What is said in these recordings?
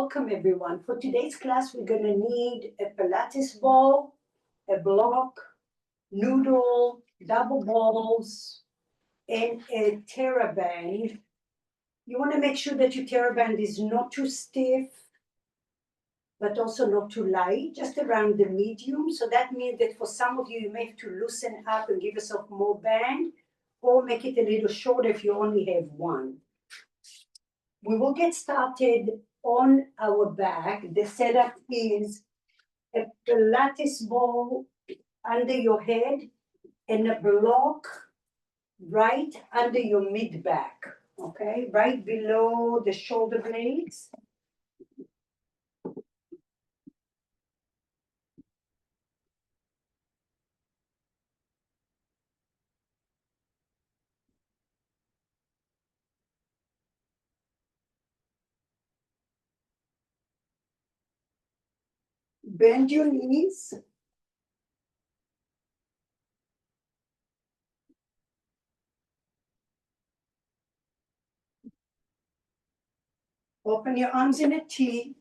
welcome everyone. For today's class, we're going to need a Pilates ball, a block, noodle, double balls, and a TheraBand. You want to make sure that your TheraBand is not too stiff, but also not too light, just around the medium. So that means that for some of you, you may have to loosen up and give yourself more band, or make it a little shorter if you only have one. We will get started on our back. The setup is a Pilates ball under your head and a block right under your mid back, okay? Right below the shoulder blades. Bend your knees. Open your arms in a T.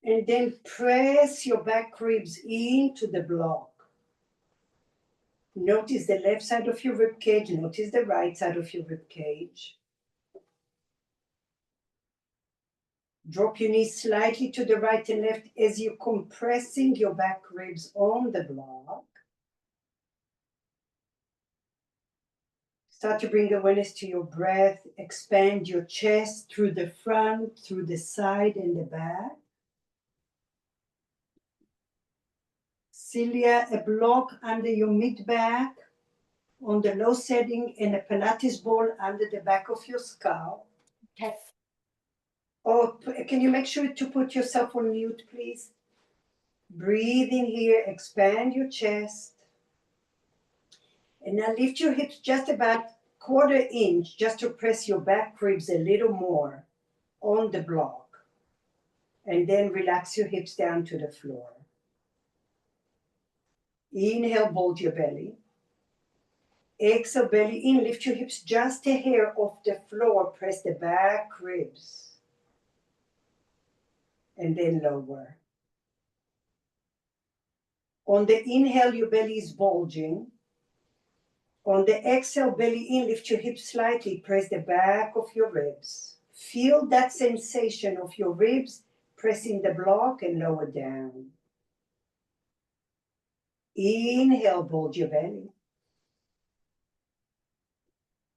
And then press your back ribs into the block. Notice the left side of your rib cage. Notice the right side of your rib cage. Drop your knees slightly to the right and left as you're compressing your back ribs on the block. Start to bring awareness to your breath. Expand your chest through the front, through the side and the back. Cilia, a block under your mid-back on the low setting and a Pilates ball under the back of your skull. Okay. Oh, can you make sure to put yourself on mute, please? Breathe in here, expand your chest. And now lift your hips just about quarter inch, just to press your back ribs a little more on the block. And then relax your hips down to the floor. Inhale, bulge your belly. Exhale, belly in, lift your hips just a hair off the floor, press the back ribs. And then lower. On the inhale, your belly is bulging. On the exhale, belly in, lift your hips slightly, press the back of your ribs. Feel that sensation of your ribs pressing the block and lower down. Inhale, bulge your belly.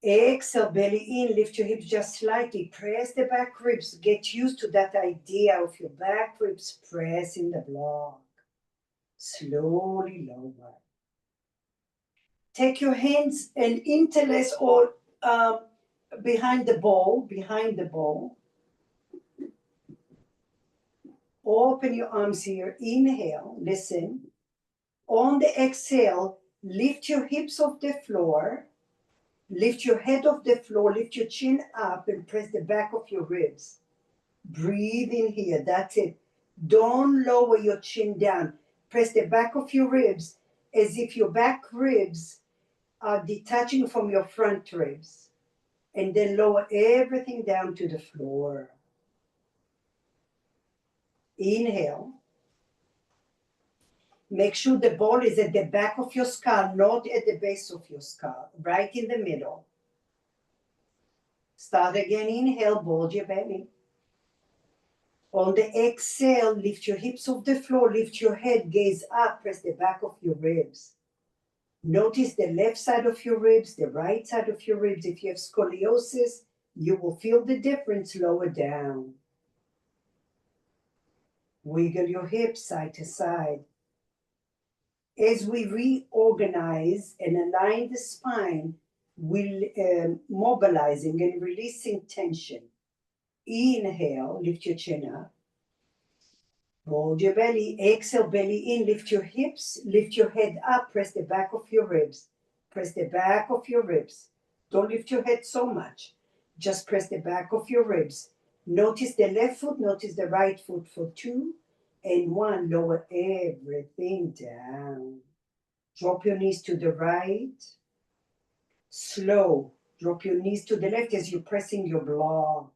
Exhale, belly in, lift your hips just slightly, press the back ribs. Get used to that idea of your back ribs pressing the block. Slowly lower. Take your hands and interlace all behind the ball. Open your arms here. Inhale, listen. On the exhale, lift your hips off the floor. Lift your head off the floor. Lift your chin up and press the back of your ribs. Breathe in here. That's it. Don't lower your chin down. Press the back of your ribs as if your back ribs are detaching from your front ribs. And then lower everything down to the floor. Inhale. Make sure the ball is at the back of your skull, not at the base of your skull, right in the middle. Start again. Inhale, bulge your belly. On the exhale, lift your hips off the floor, lift your head, gaze up, press the back of your ribs. Notice the left side of your ribs, the right side of your ribs. If you have scoliosis, you will feel the difference lower down. Wiggle your hips side to side. As we reorganize and align the spine, we're mobilizing and releasing tension. Inhale, lift your chin up. Bulge your belly. Exhale, belly in. Lift your hips. Lift your head up. Press the back of your ribs. Press the back of your ribs. Don't lift your head so much. Just press the back of your ribs. Notice the left foot. Notice the right foot for 2 and 1. Lower everything down. Drop your knees to the right. Slow. Drop your knees to the left as you're pressing your block.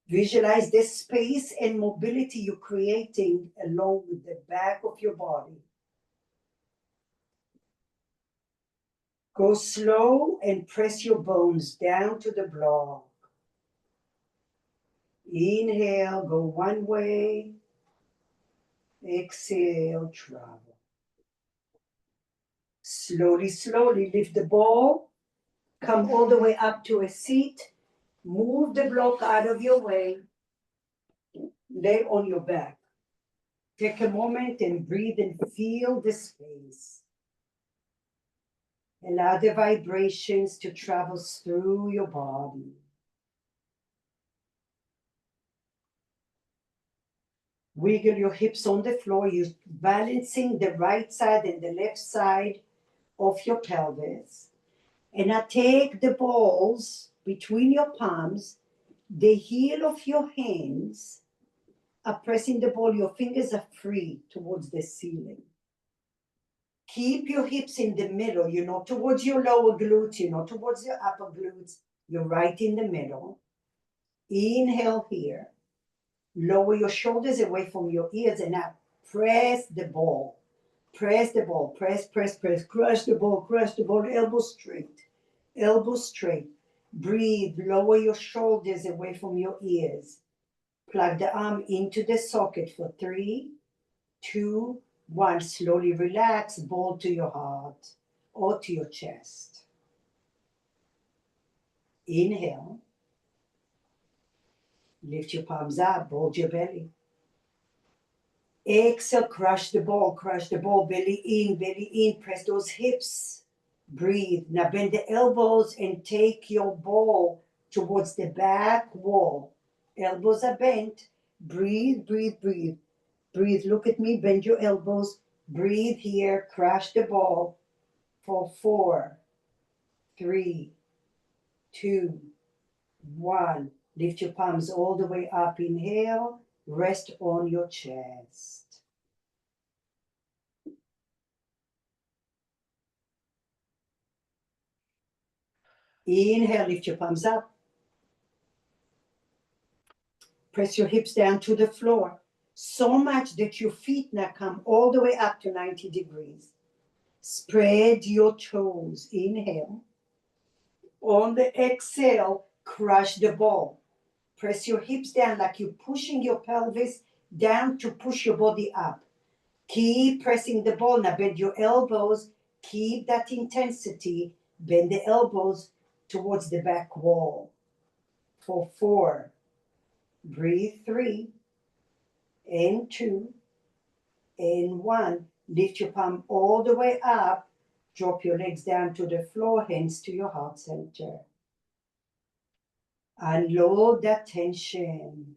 Visualize the space and mobility you're creating along with the back of your body. Go slow and press your bones down to the block. Inhale, go one way. Exhale, travel. Slowly, slowly lift the ball. Come all the way up to a seat. Move the block out of your way. Lay on your back. Take a moment and breathe and feel the space. Allow the vibrations to travel through your body. Wiggle your hips on the floor. You're balancing the right side and the left side of your pelvis. And now take the balls between your palms. The heel of your hands are pressing the ball. Your fingers are free towards the ceiling. Keep your hips in the middle. You're not towards your lower glutes. You're not towards your upper glutes. You're right in the middle. Inhale here. Lower your shoulders away from your ears and now press the ball. Press the ball. Press, press, press. Crush the ball. Crush the ball. Elbow straight. Elbow straight. Breathe. Lower your shoulders away from your ears. Plug the arm into the socket for 3, 2, 1. Slowly relax. Ball to your heart or to your chest. Inhale. Lift your palms up. Bulge your belly. Exhale, crush the ball, belly in, press those hips. Breathe. Now bend the elbows and take your ball towards the back wall. Elbows are bent. Breathe, breathe, breathe. Breathe, look at me, bend your elbows. Breathe here, crush the ball for 4, 3, 2, 1. Lift your palms all the way up. Inhale, rest on your chest. Inhale, lift your palms up. Press your hips down to the floor. So much that your feet now come all the way up to 90 degrees. Spread your toes. Inhale. On the exhale, crush the ball. Press your hips down like you're pushing your pelvis down to push your body up. Keep pressing the ball. Now bend your elbows. Keep that intensity. Bend the elbows towards the back wall. For 4. Breathe 3 and 2 and 1. Lift your palm all the way up. Drop your legs down to the floor, hands to your heart center. Unload that tension.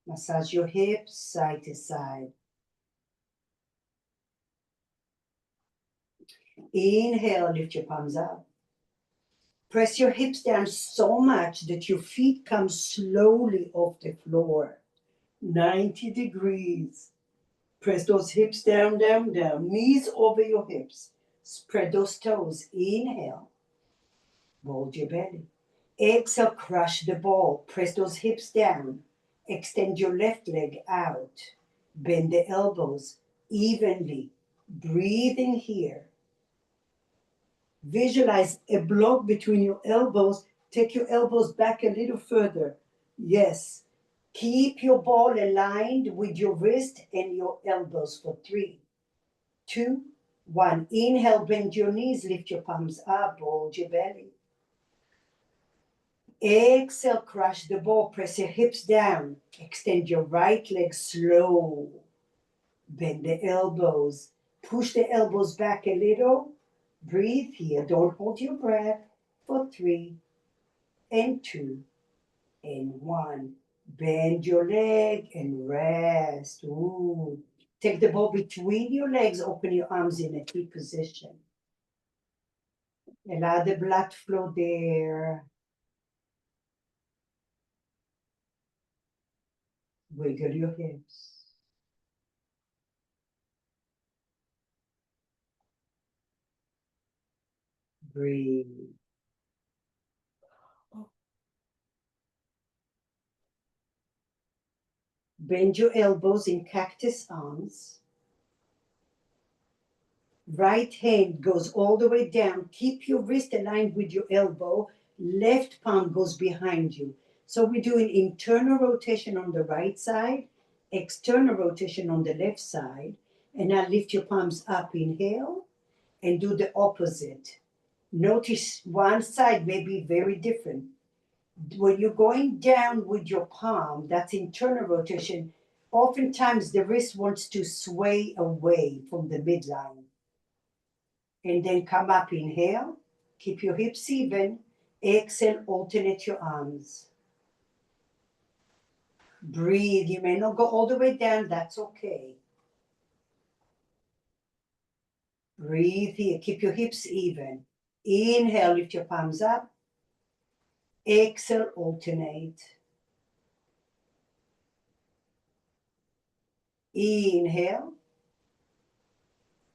Massage your hips side to side. Inhale, lift your palms up. Press your hips down so much that your feet come slowly off the floor. 90 degrees. Press those hips down, down, down. Knees over your hips. Spread those toes. Inhale. Bulge your belly. Exhale, crush the ball. Press those hips down. Extend your left leg out. Bend the elbows evenly. Breathe in here. Visualize a block between your elbows. Take your elbows back a little further. Yes. Keep your ball aligned with your wrist and your elbows for 3, 2, 1. Inhale, bend your knees, lift your palms up, bulge your belly. Exhale, crush the ball, press your hips down. Extend your right leg slow. Bend the elbows. Push the elbows back a little. Breathe here. Don't hold your breath for 3 and 2 and 1. Bend your leg and rest. Ooh. Take the ball between your legs. Open your arms in a T position. Allow the blood flow there. Wiggle your hips. Breathe. Bend your elbows in cactus arms. Right hand goes all the way down. Keep your wrist aligned with your elbow. Left palm goes behind you. So we're doing internal rotation on the right side, external rotation on the left side. And now lift your palms up, inhale, and do the opposite. Notice one side may be very different. When you're going down with your palm, that's internal rotation. Oftentimes the wrist wants to sway away from the midline. And then come up, inhale, keep your hips even. Exhale, alternate your arms. Breathe. You may not go all the way down, that's okay. Breathe here, keep your hips even. Inhale, lift your palms up. Exhale, alternate. Inhale.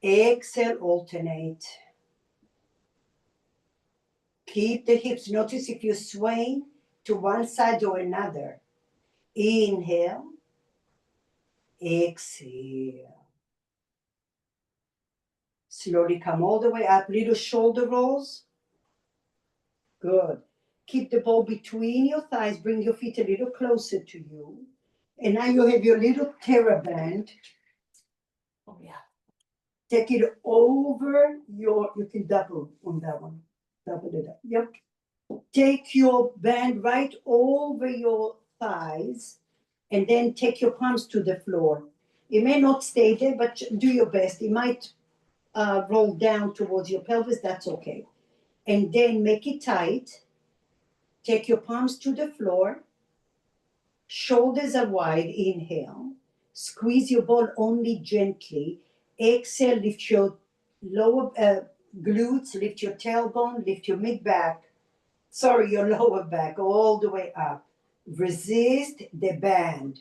Exhale, alternate. Keep the hips. Notice if you're swaying to one side or another. Inhale. Exhale. Slowly come all the way up. Little shoulder rolls. Good. Keep the ball between your thighs. Bring your feet a little closer to you. And now you have your little TheraBand. Oh, yeah. Take it over your, you can double on that one. Double it up. Yep. Take your band right over your thighs and then take your palms to the floor. It may not stay there, but do your best. It might roll down towards your pelvis. That's okay. And then make it tight. Take your palms to the floor. Shoulders are wide. Inhale. Squeeze your ball only gently. Exhale. Lift your lower glutes. Lift your tailbone. Lift your mid back. Sorry, your lower back all the way up. Resist the band.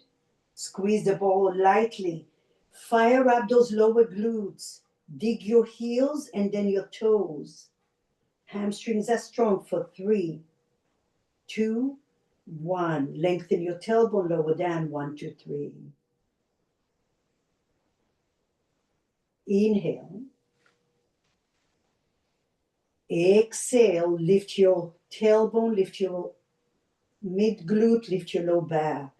Squeeze the ball lightly. Fire up those lower glutes. Dig your heels and then your toes. Hamstrings are strong for 3, 2, 1. Lengthen your tailbone, lower down, 1, 2, 3. Inhale. Exhale, lift your tailbone, lift your mid glute, lift your low back.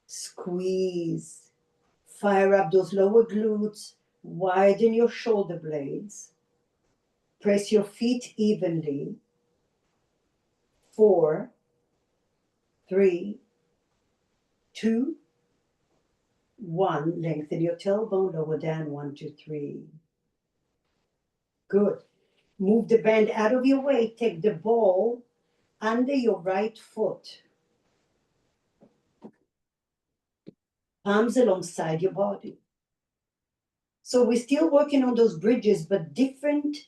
Squeeze. Fire up those lower glutes. Widen your shoulder blades. Press your feet evenly. 4, 3, 2, 1. Lengthen your tailbone, lower down, 1, 2, 3. Good. Move the band out of your way. Take the ball under your right foot. Palms alongside your body. So we're still working on those bridges, but different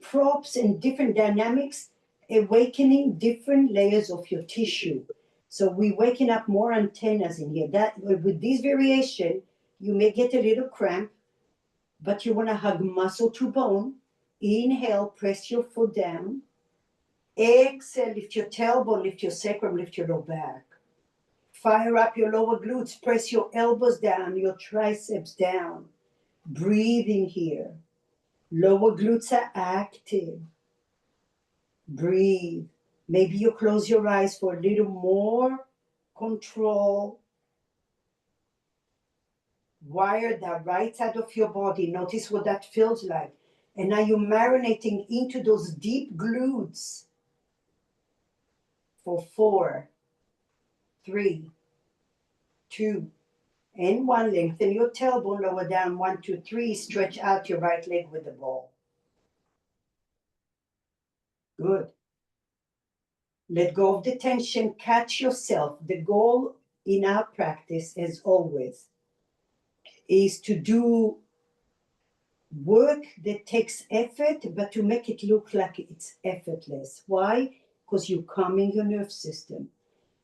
props and different dynamics, awakening different layers of your tissue. So we're waking up more antennas in here. That with this variation, you may get a little cramp, but you want to hug muscle to bone. Inhale, press your foot down. Exhale, lift your tailbone, lift your sacrum, lift your low back. Fire up your lower glutes, press your elbows down, your triceps down. Breathe in here. Lower glutes are active. Breathe. Maybe you close your eyes for a little more control. Wire the right side of your body. Notice what that feels like. And now you're marinating into those deep glutes for 4, 3, 2, and 1. Lengthen your tailbone, lower down, 1, 2, 3. Stretch out your right leg with the ball. Good. Let go of the tension. Catch yourself. The goal in our practice, as always, is to do work that takes effort, but to make it look like it's effortless. Why? Because you're calming your nerve system.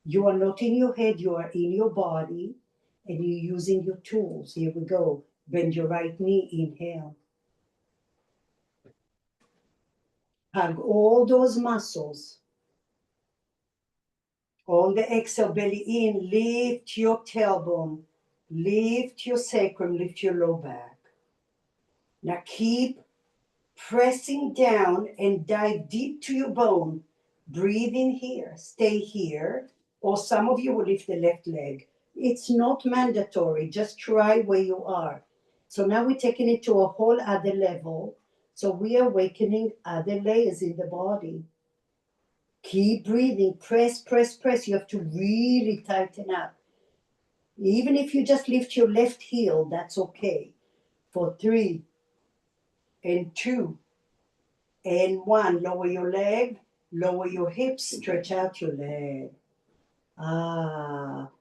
You are not in your head, you are in your body, and you're using your tools. Here we go. Bend your right knee, inhale. Hug all those muscles. On the exhale, belly in, lift your tailbone, lift your sacrum, lift your low back. Now keep pressing down and dive deep to your bone. Breathe in here, stay here, or some of you will lift the left leg. It's not mandatory, just try where you are. So now we're taking it to a whole other level. So we are awakening other layers in the body. Keep breathing, press, press, press. You have to really tighten up. Even if you just lift your left heel, that's okay. For 3 and 2 and 1, lower your leg, lower your hips, stretch out your leg.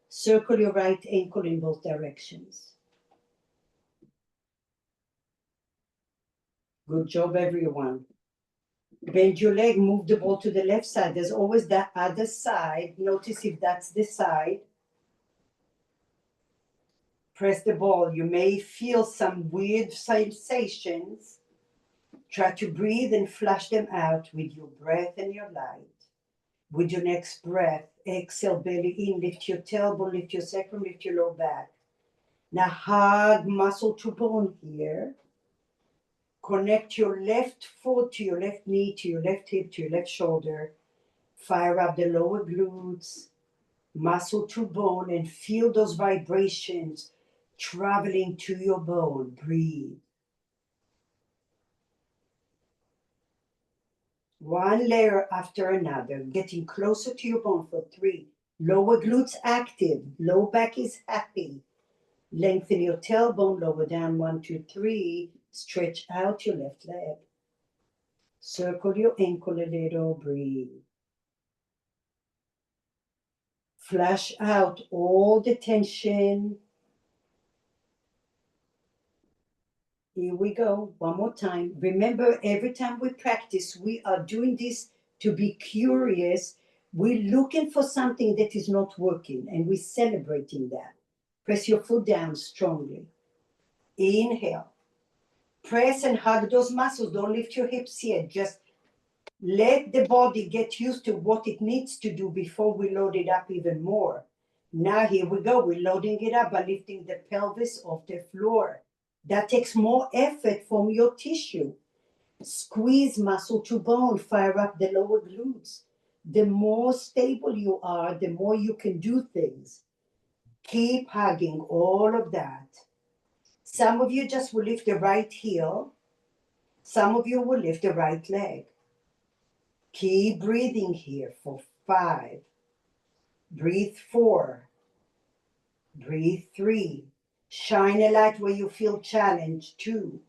Circle your right ankle in both directions. Good job, everyone. Bend your leg, move the ball to the left side. There's always that other side. Notice if that's the side. Press the ball. You may feel some weird sensations. Try to breathe and flush them out with your breath and your light. With your next breath, exhale, belly in, lift your tailbone, lift your sacrum, lift your low back. Now hug muscle to bone here. Connect your left foot to your left knee, to your left hip, to your left shoulder. Fire up the lower glutes, muscle to bone, and feel those vibrations traveling to your bone. Breathe. One layer after another, getting closer to your bone for 3. Lower glutes active, low back is happy. Lengthen your tailbone, lower down, 1, 2, 3. Stretch out your left leg. Circle your ankle a little, breathe. Flush out all the tension. Here we go, one more time. Remember, every time we practice, we are doing this to be curious. We're looking for something that is not working, and we're celebrating that. Press your foot down strongly. Inhale. Press and hug those muscles. Don't lift your hips yet. Just let the body get used to what it needs to do before we load it up even more. Now here we go. We're loading it up by lifting the pelvis off the floor. That takes more effort from your tissue. Squeeze muscle to bone, fire up the lower glutes. The more stable you are, the more you can do things. Keep hugging all of that. Some of you just will lift the right heel. Some of you will lift the right leg. Keep breathing here for 5. Breathe 4. Breathe 3. Shine a light where you feel challenged. 2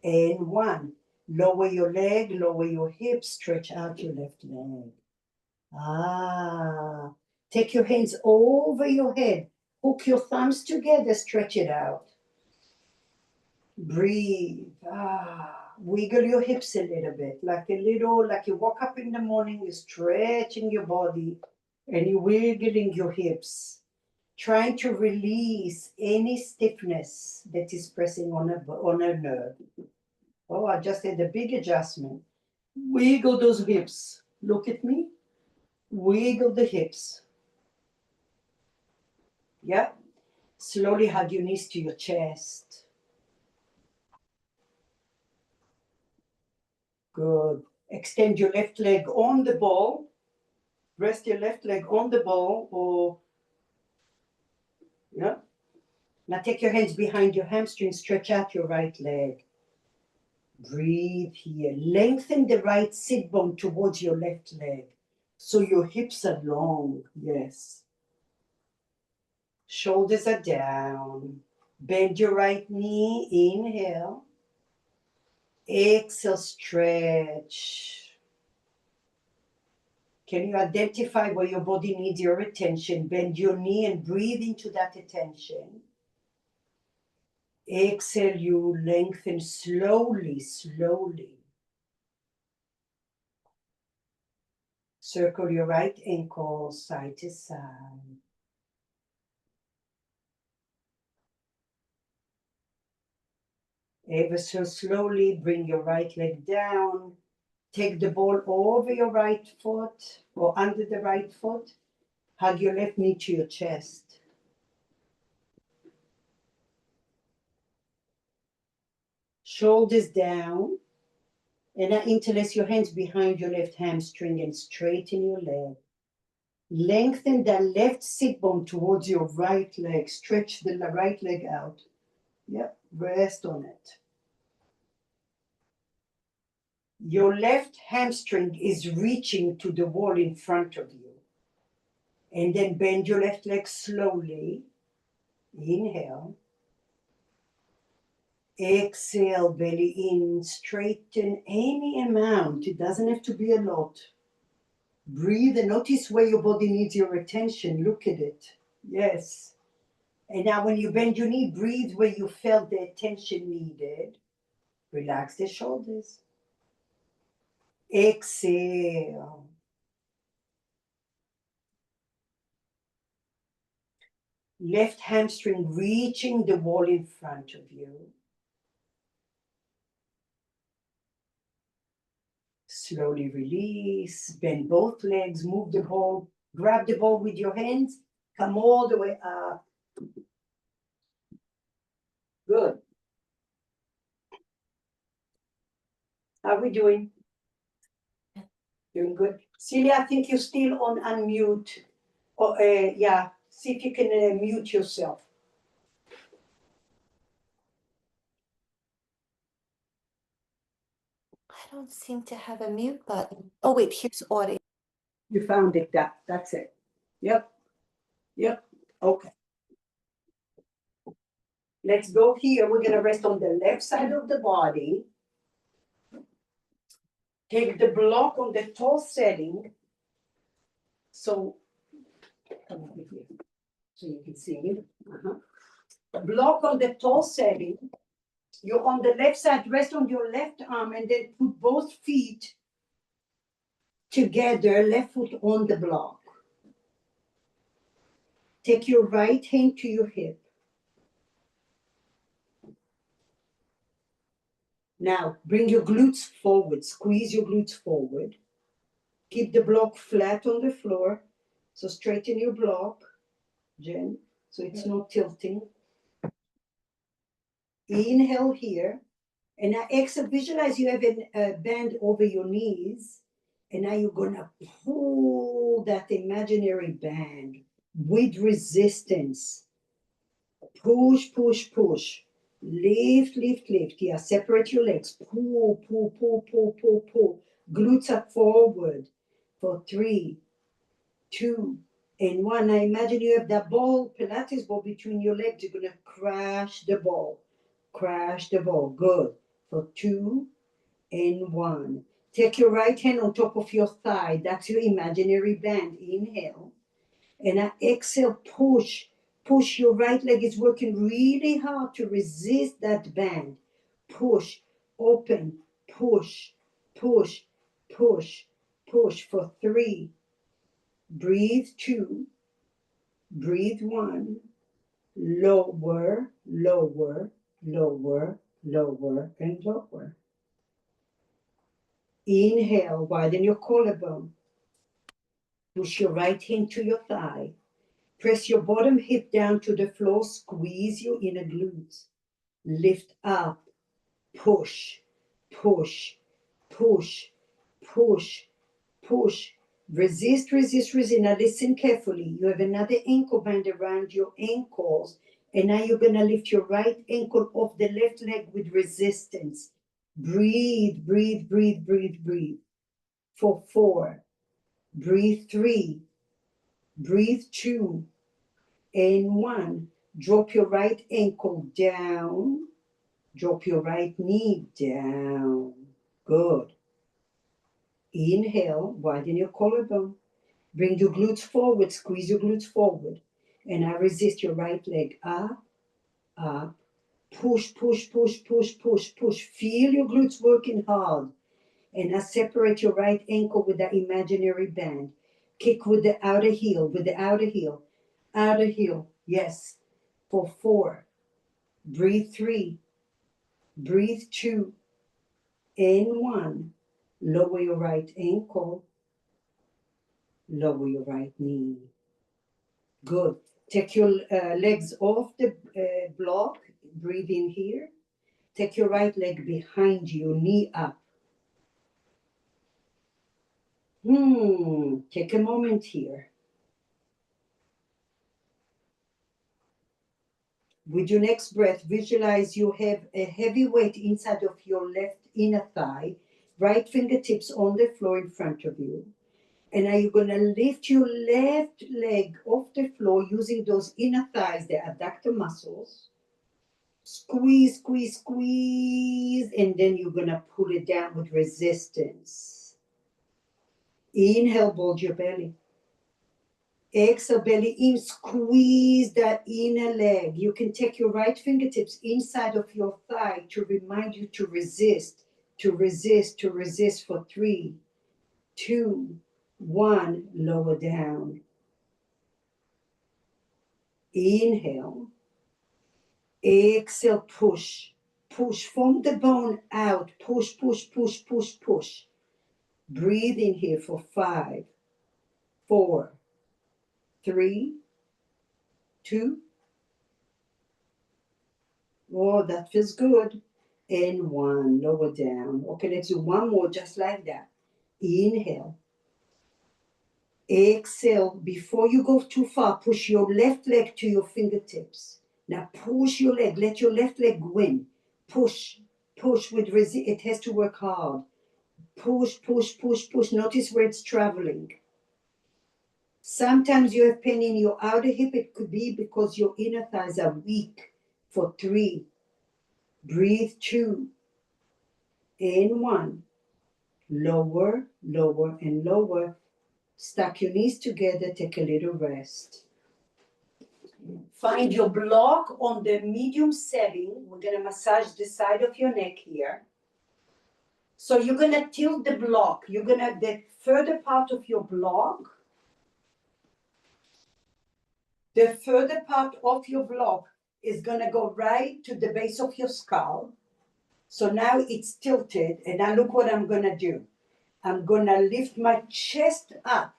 and 1. Lower your leg, lower your hips, stretch out your left leg. Take your hands over your head. Hook your thumbs together, stretch it out. Breathe. Wiggle your hips a little bit, like you woke up in the morning, you're stretching your body and you're wiggling your hips, trying to release any stiffness that is pressing on a nerve. Oh, I just had a big adjustment. Wiggle those hips. Look at me. Wiggle the hips. Yeah. Slowly hug your knees to your chest. Good. Extend your left leg on the ball. Rest your left leg on the ball, or yeah. Now take your hands behind your hamstring, stretch out your right leg. Breathe here. Lengthen the right sit bone towards your left leg. So your hips are long. Yes. Shoulders are down. Bend your right knee. Inhale. Exhale, stretch. Can you identify where your body needs your attention? Bend your knee and breathe into that attention. Exhale, you lengthen slowly, slowly. Circle your right ankle side to side. Ever so slowly, bring your right leg down. Take the ball over your right foot or under the right foot. Hug your left knee to your chest. Shoulders down. And now interlace your hands behind your left hamstring and straighten your leg. Lengthen the left sit bone towards your right leg. Stretch the right leg out. Yep, rest on it. Your left hamstring is reaching to the wall in front of you. And then bend your left leg slowly. Inhale. Exhale, belly in. Straighten any amount. It doesn't have to be a lot. Breathe and notice where your body needs your attention. Look at it. Yes. And now when you bend your knee, breathe where you felt the attention needed. Relax the shoulders. Exhale. Left hamstring reaching the wall in front of you. Slowly release. Bend both legs. Move the ball. Grab the ball with your hands. Come all the way up. Good. How are we doing? Doing good. Celia, I think you're still on unmute. Oh, yeah, see if you can mute yourself. I don't seem to have a mute button. Oh, wait, here's audio. You found it, that's it. Yep, okay. Let's go here. We're gonna rest on the left side of the body. Take the block on the toe setting. So, come over here so you can see me. Block on the toe setting. You're on the left side, rest on your left arm and then put both feet together, left foot on the block. Take your right hand to your hip. Now, bring your glutes forward, squeeze your glutes forward. Keep the block flat on the floor. So straighten your block, Jen, so it's not tilting. Inhale here. And now exhale, visualize you have a band over your knees. And now you're gonna pull that imaginary band with resistance. Push, push, push. Lift, lift, lift. Yeah, separate your legs. Pull, pull, pull, pull, pull, pull. Glutes up forward for 3, 2, and 1. Now imagine you have that ball, Pilates ball between your legs. You're going to crash the ball. Crash the ball. Good. For 2 and 1. Take your right hand on top of your thigh. That's your imaginary band. Inhale. And now exhale, push. Push. Your right leg is working really hard to resist that band. Push. Open. Push. Push. Push. Push for 3. Breathe 2. Breathe 1. Lower, lower, lower, lower, and lower. Inhale, widen your collarbone. Push your right hand to your thigh. Press your bottom hip down to the floor. Squeeze your inner glutes. Lift up. Push, push, push, push, push. Resist, resist, resist. Now listen carefully. You have another ankle band around your ankles. And now you're going to lift your right ankle off the left leg with resistance. Breathe, breathe, breathe, breathe, breathe. For 4. Breathe 3. Breathe 2. And 1. Drop your right ankle down. Drop your right knee down. Good. Inhale, widen your collarbone. Bring your glutes forward, squeeze your glutes forward. And now resist your right leg up, up. Push, push, push, push, push, push. Feel your glutes working hard. And now separate your right ankle with that imaginary band. Kick with the outer heel, with the outer heel. Outer heel, yes. For 4. Breathe 3. Breathe 2. And 1. Lower your right ankle. Lower your right knee. Good. Take your legs off the block. Breathe in here. Take your right leg behind you, knee up. Take a moment here. With your next breath, visualize you have a heavy weight inside of your left inner thigh, right fingertips on the floor in front of you. And now you're going to lift your left leg off the floor using those inner thighs, the adductor muscles. Squeeze, squeeze, squeeze, and then you're going to pull it down with resistance. Inhale, bulge your belly. Exhale, belly in, squeeze that inner leg. You can take your right fingertips inside of your thigh to remind you to resist, to resist, to resist for 3, 2, 1. Lower down. Inhale. Exhale, push. Push from the bone out. Push, push, push, push, push. Breathe in here for 5, 4, 3, 2. Oh, that feels good. And 1. Lower down. Okay, let's do one more just like that. Inhale. Exhale. Before you go too far, push your left leg to your fingertips. Now push your leg. Let your left leg win. Push. Push with resist. It has to work hard. Push, push, push, push. Notice where it's traveling. Sometimes you have pain in your outer hip. It could be because your inner thighs are weak. For 3. Breathe. 2. And 1. Lower, lower, and lower. Stack your knees together. Take a little rest. Find your block on the medium setting. We're going to massage the side of your neck here. So you're going to tilt the block. You're going to, the further part of your block, the further part of your block is going to go right to the base of your skull. So now it's tilted. And now look what I'm going to do. I'm going to lift my chest up.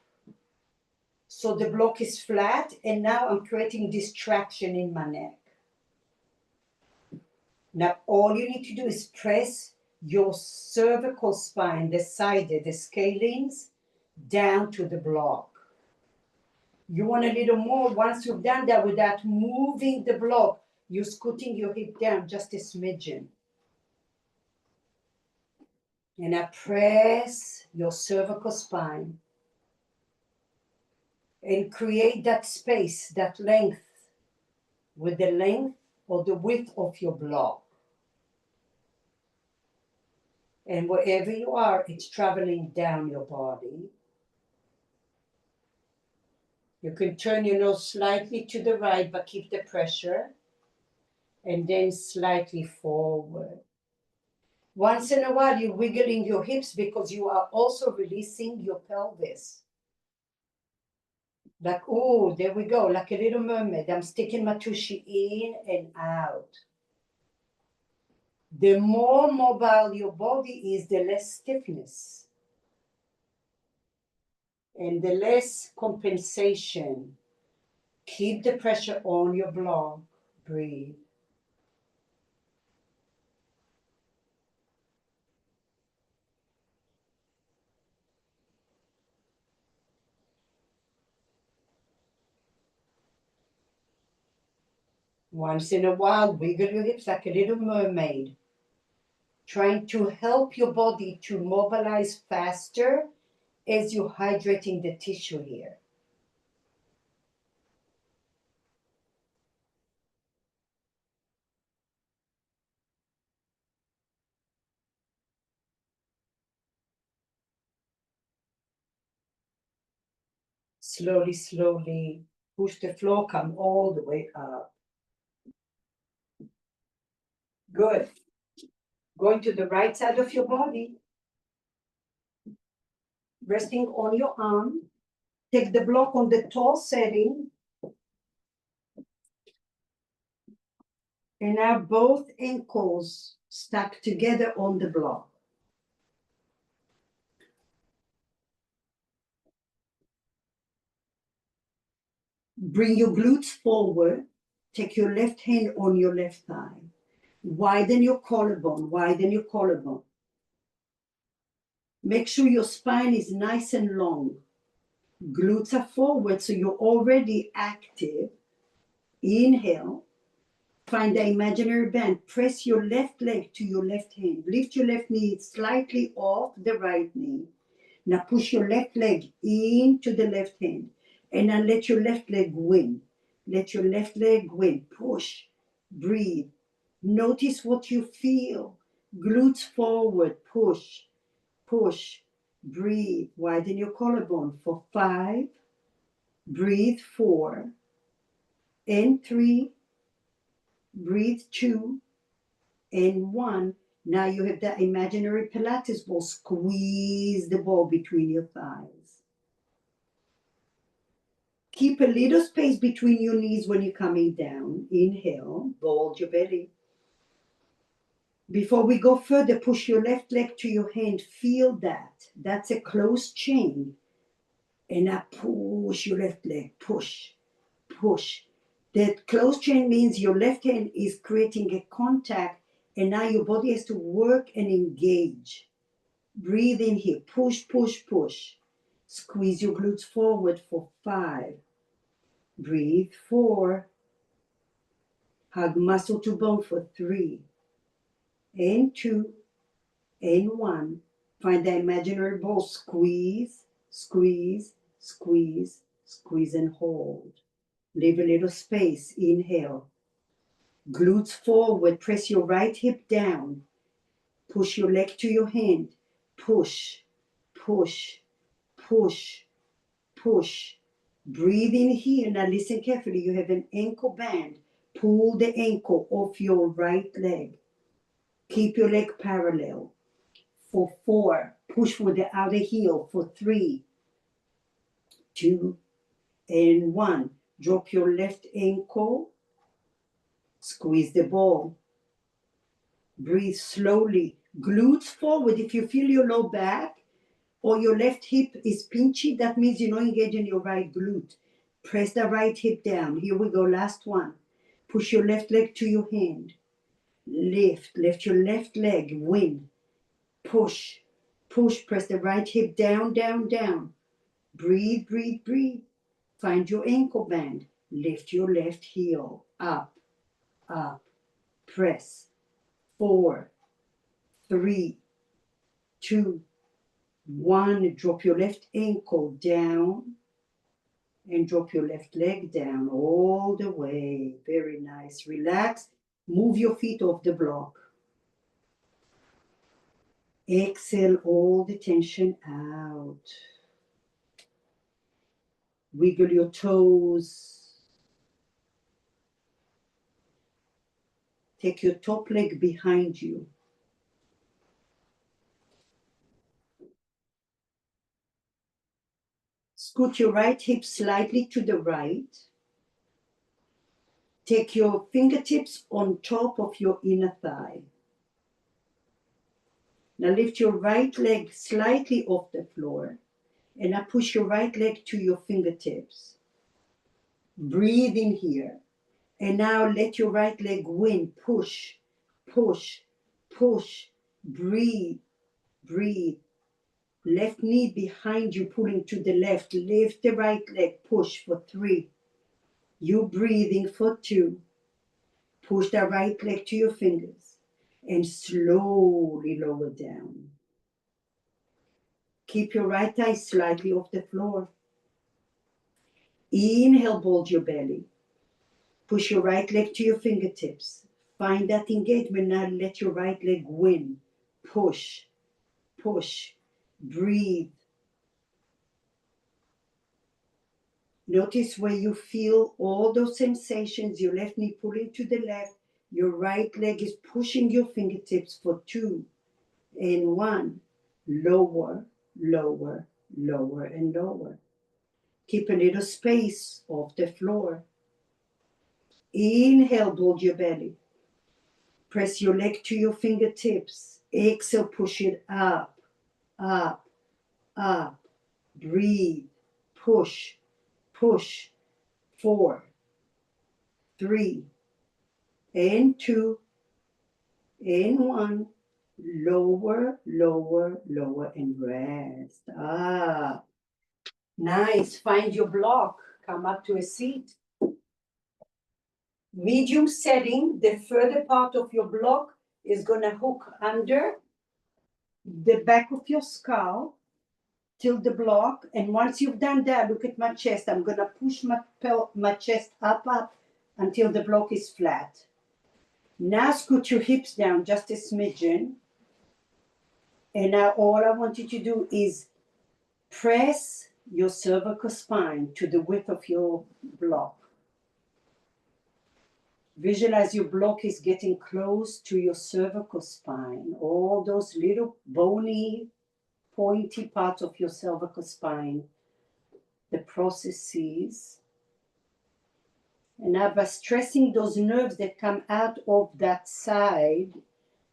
So the block is flat. And now I'm creating this traction in my neck. Now, all you need to do is press your cervical spine, the side, the scalenes, down to the block. You want a little more. Once you've done that without moving the block, you're scooting your hip down just a smidgen. And now press your cervical spine and create that space, that length, with the length or the width of your block. And wherever you are, it's traveling down your body. You can turn your nose slightly to the right, but keep the pressure. And then slightly forward. Once in a while, you're wiggling your hips because you are also releasing your pelvis. Like, oh, there we go, like a little mermaid. I'm sticking my tushy in and out. The more mobile your body is, the less stiffness. And the less compensation. Keep the pressure on your block. Breathe. Once in a while, wiggle your hips like a little mermaid. Trying to help your body to mobilize faster as you're hydrating the tissue here. Slowly, slowly push the floor, come all the way up. Good. Going to the right side of your body. Resting on your arm. Take the block on the tall setting. And now both ankles stacked together on the block. Bring your glutes forward. Take your left hand on your left thigh. Widen your collarbone, widen your collarbone. Make sure your spine is nice and long. Glutes are forward, so you're already active. Inhale. Find the imaginary band. Press your left leg to your left hand. Lift your left knee slightly off the right knee. Now push your left leg into the left hand. And now let your left leg win. Let your left leg win. Push. Breathe. Notice what you feel. Glutes forward. Push. Push. Breathe. Widen your collarbone for 5. Breathe 4. And 3. Breathe 2. And 1. Now you have that imaginary Pilates ball. Squeeze the ball between your thighs. Keep a little space between your knees when you're coming down. Inhale, bulge your belly. Before we go further, push your left leg to your hand. Feel that. That's a close chain. And now push your left leg. Push, push. That close chain means your left hand is creating a contact, and now your body has to work and engage. Breathe in here. Push, push, push. Squeeze your glutes forward for 5. Breathe 4. Hug muscle to bone for 3. And 2. And 1. Find the imaginary ball. Squeeze, squeeze, squeeze, squeeze and hold. Leave a little space. Inhale. Glutes forward. Press your right hip down. Push your leg to your hand. Push, push, push, push. Breathe in here. Now listen carefully. You have an ankle band. Pull the ankle off your right leg. Keep your leg parallel. For 4, push with the outer heel. For 3, 2, and 1. Drop your left ankle. Squeeze the ball. Breathe slowly. Glutes forward. If you feel your low back or your left hip is pinchy, that means you're not engaging your right glute. Press the right hip down. Here we go. Last one. Push your left leg to your hand. Lift. Lift your left leg. Win. Push. Push. Press the right hip down, down, down. Breathe, breathe, breathe. Find your ankle band. Lift your left heel. Up, up. Press. 4, 3, 2, 1. Drop your left ankle down and drop your left leg down all the way. Very nice. Relax. Move your feet off the block. Exhale all the tension out. Wiggle your toes. Take your top leg behind you. Scoot your right hip slightly to the right. Take your fingertips on top of your inner thigh. Now lift your right leg slightly off the floor. And now push your right leg to your fingertips. Breathe in here. And now let your right leg win. Push, push, push. Breathe, breathe. Left knee behind you, pulling to the left. Lift the right leg. Push for 3. You breathing for 2. Push the right leg to your fingers. And slowly lower down. Keep your right thigh slightly off the floor. Inhale, bulge your belly. Push your right leg to your fingertips. Find that engagement. Now let your right leg win. Push, push, breathe. Notice where you feel all those sensations. Your left knee pulling to the left. Your right leg is pushing your fingertips for 2 and 1. Lower, lower, lower, and lower. Keep a little space off the floor. Inhale, bulge your belly. Press your leg to your fingertips. Exhale, push it up, up, up. Breathe, push, push. 4, 3, and 2, and 1. Lower, lower, lower, and rest. Ah, nice. Find your block. Come up to a seat. Medium setting, the further part of your block is going to hook under the back of your skull till the block. And once you've done that, look at my chest. I'm going to push my chest up until the block is flat. Now scoot your hips down just a smidgen. And now all I want you to do is press your cervical spine to the width of your block. Visualize your block is getting close to your cervical spine. All those little bony, pointy parts of your cervical spine, the processes. And now by stressing those nerves that come out of that side,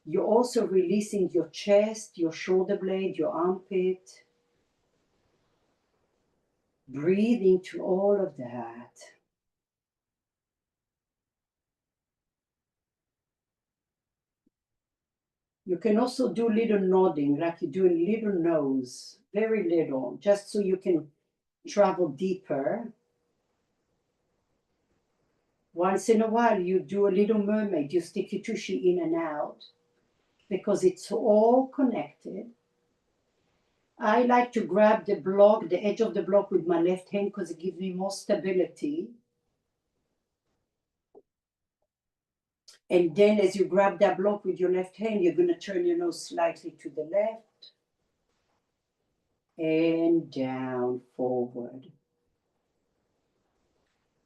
you're also releasing your chest, your shoulder blade, your armpit. Breathe into all of that. You can also do little nodding, like you're doing little nose, very little, just so you can travel deeper. Once in a while, you do a little mermaid. You stick your tushy in and out because it's all connected. I like to grab the block, the edge of the block with my left hand because it gives me more stability. And then as you grab that block with your left hand, you're going to turn your nose slightly to the left and down, forward.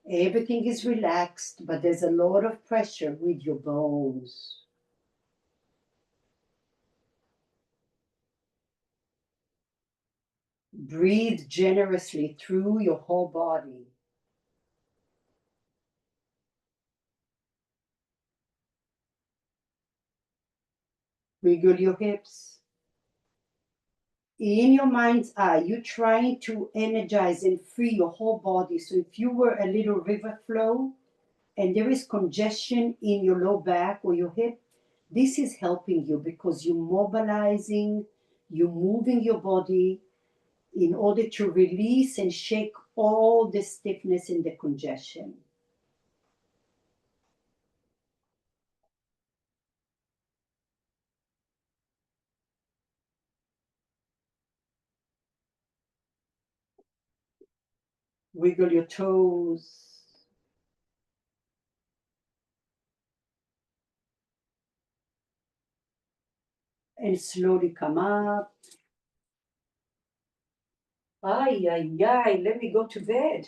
Everything is relaxed, but there's a lot of pressure with your bones. Breathe generously through your whole body. Wiggle your hips. In your mind's eye, you're trying to energize and free your whole body. So if you were a little river flow and there is congestion in your low back or your hip, this is helping you because you're mobilizing, you're moving your body in order to release and shake all the stiffness and the congestion. Wiggle your toes. And slowly come up. Ay, ay, ay, let me go to bed.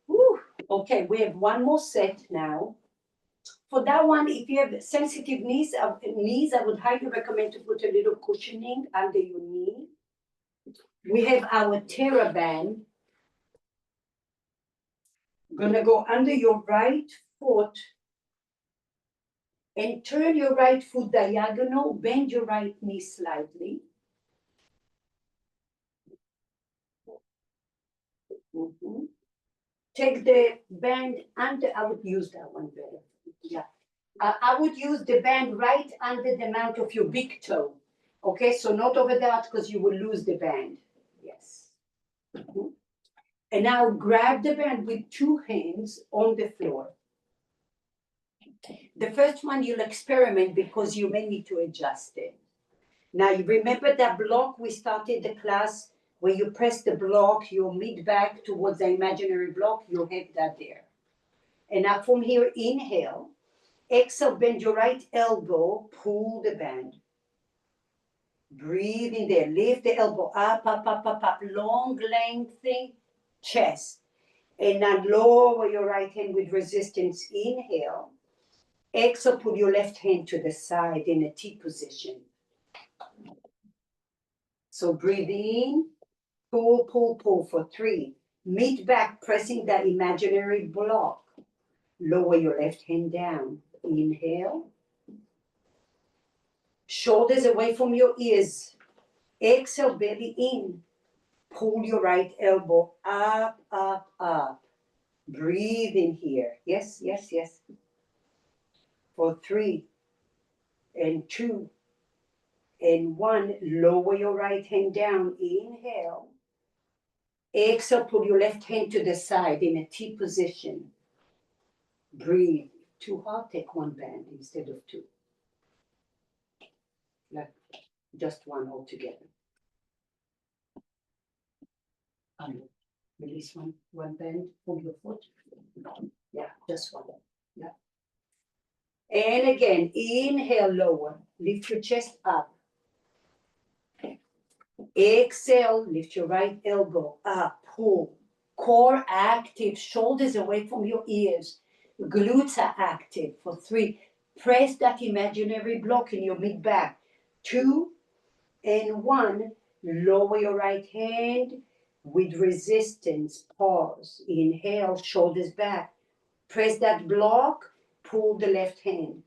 Whew. Okay, we have one more set now. For that one, if you have sensitive knees, I would highly recommend to put a little cushioning under your knee. We have our TheraBand. Gonna go under your right foot and turn your right foot diagonal, bend your right knee slightly. Mm-hmm. Take the band under, I would use that one better. Yeah. I would use the band right under the mount of your big toe. Okay, so not over that because you will lose the band. Yes. Mm-hmm. And now grab the band with two hands on the floor. The first one you'll experiment because you may need to adjust it. Now you remember that block we started the class where you press the block, your mid back towards the imaginary block, you'll have that there. And now from here, inhale. Exhale, bend your right elbow, pull the band. Breathe in there, lift the elbow up, up, up, up, up, long lengthening chest. And now lower your right hand with resistance, inhale. Exhale, put your left hand to the side in a T position. So breathe in, pull, pull, pull for 3. Mid back, pressing that imaginary block. Lower your left hand down. Inhale. Shoulders away from your ears. Exhale, belly in. Pull your right elbow up, up, up. Breathe in here. Yes, yes, yes. For 3 and 2 and 1. Lower your right hand down. Inhale. Exhale, pull your left hand to the side in a T position. Breathe. Too hard, take 1 band instead of 2. Like just 1 altogether. Release one band, pull your foot. Yeah, just 1. Yeah. And again, inhale, lower. Lift your chest up. Exhale, lift your right elbow up, pull. Core active, shoulders away from your ears. Glutes are active. For 3, press that imaginary block in your mid back. 2 and 1, lower your right hand with resistance. Pause. Inhale, shoulders back. Press that block, pull the left hand.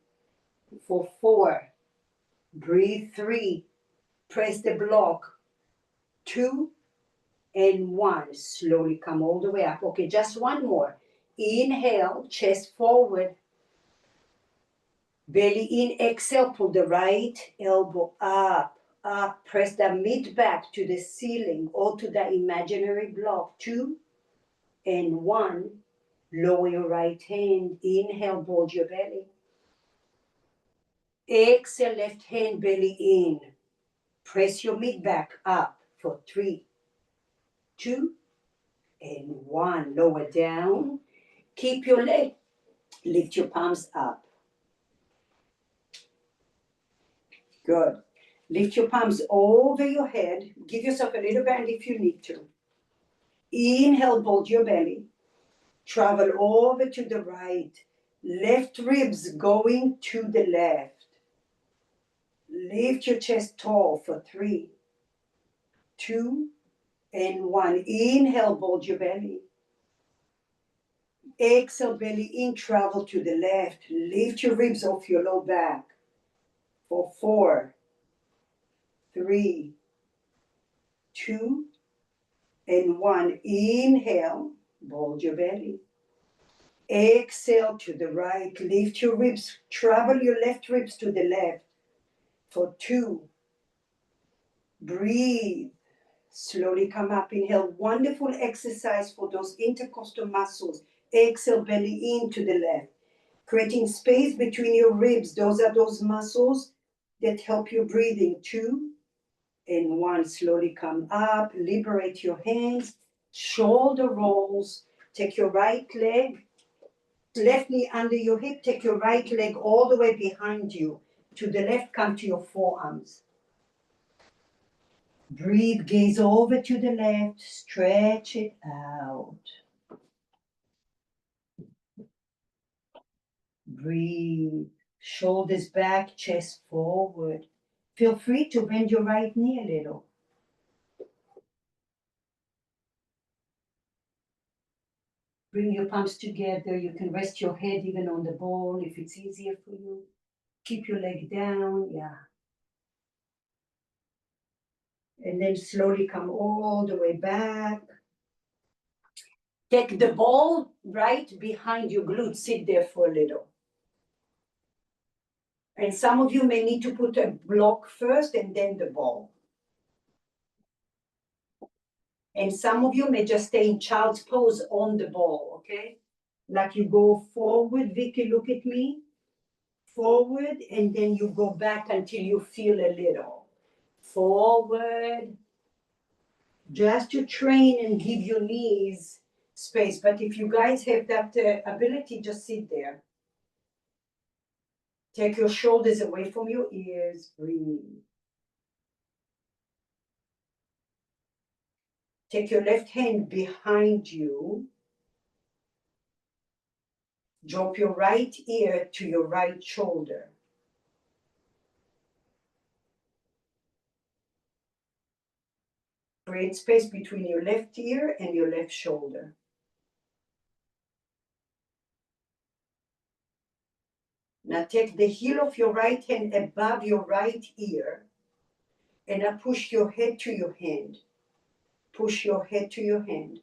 For 4, breathe. 3, press the block. 2 and 1, slowly come all the way up. Okay, just 1 more. Inhale, chest forward, belly in. Exhale, pull the right elbow up, up. Press the mid back to the ceiling or to the imaginary block. 2 and 1, lower your right hand. Inhale, bulge your belly. Exhale, left hand, belly in. Press your mid back up for 3, 2 and 1. Lower down. Keep your leg. Lift your palms up. Good. Lift your palms over your head. Give yourself a little bend if you need to. Inhale, bulge your belly. Travel over to the right. Left ribs going to the left. Lift your chest tall for 3, 2 and 1. Inhale, bulge your belly. Exhale, belly in, travel to the left. Lift your ribs off your low back for 4, 3, 2 and 1. Inhale, bulge your belly. Exhale to the right. Lift your ribs. Travel your left ribs to the left for 2. Breathe. Slowly come up. Inhale. Wonderful exercise for those intercostal muscles. Exhale, belly into the left. Creating space between your ribs. Those are those muscles that help your breathing. 2 and 1. Slowly come up. Liberate your hands. Shoulder rolls. Take your right leg, left knee under your hip. Take your right leg all the way behind you. To the left, come to your forearms. Breathe, gaze over to the left. Stretch it out. Breathe. Shoulders back, chest forward. Feel free to bend your right knee a little. Bring your palms together. You can rest your head even on the ball if it's easier for you. Keep your leg down, yeah. And then slowly come all the way back. Take the ball right behind your glute. Sit there for a little. And some of you may need to put a block first and then the ball. And some of you may just stay in child's pose on the ball, okay? Like you go forward, Vicky, look at me. Forward, and then you go back until you feel a little. Forward. Just to train and give your knees space. But if you guys have that ability, just sit there. Take your shoulders away from your ears. Breathe. Take your left hand behind you. Drop your right ear to your right shoulder. Create space between your left ear and your left shoulder. Now take the heel of your right hand above your right ear and now push your head to your hand. Push your head to your hand.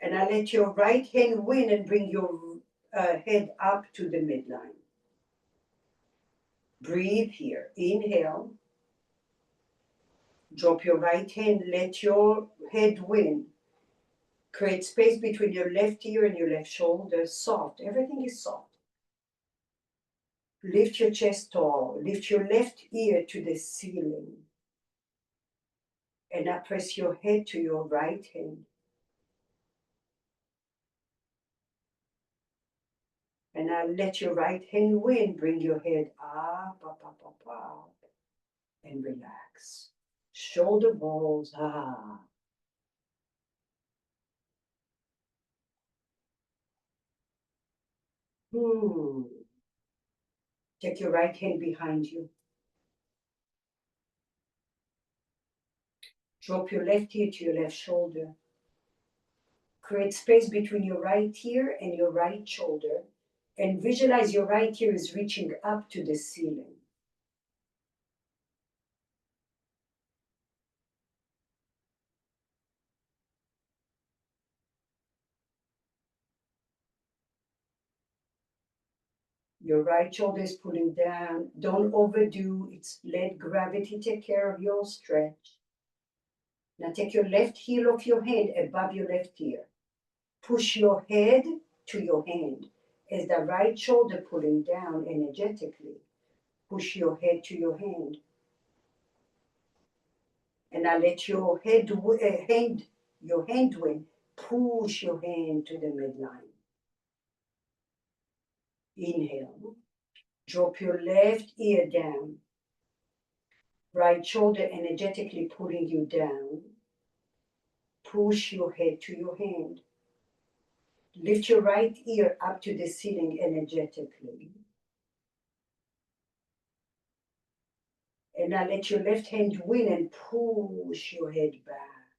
And I let your right hand win and bring your head up to the midline. Breathe here. Inhale. Drop your right hand. Let your head win. Create space between your left ear and your left shoulder. Soft. Everything is soft. Lift your chest tall. Lift your left ear to the ceiling. And now press your head to your right hand. And now let your right hand win. Bring your head up, up, up, up, up. And relax. Shoulder balls. Take your right hand behind you. Drop your left ear to your left shoulder. Create space between your right ear and your right shoulder. And visualize your right ear is reaching up to the ceiling. Your right shoulder is pulling down. Don't overdo. Let gravity take care of your stretch. Now take your left heel of your hand above your left ear. Push your head to your hand as the right shoulder pulling down energetically. Push your head to your hand. And now let your hand win. Push your hand to the midline. Inhale. Drop your left ear down. Right shoulder energetically pulling you down. Push your head to your hand. Lift your right ear up to the ceiling energetically. And now let your left hand win and push your head back.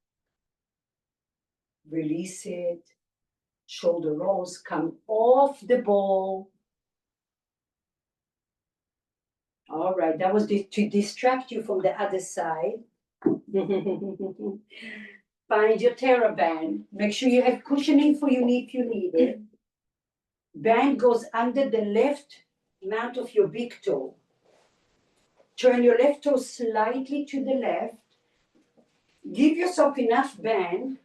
Release it. Shoulder rolls come off the ball. All right, that was to distract you from the other side. Find your TheraBand. Make sure you have cushioning for your knee if you need it. Band goes under the left mount of your big toe. Turn your left toe slightly to the left. Give yourself enough band.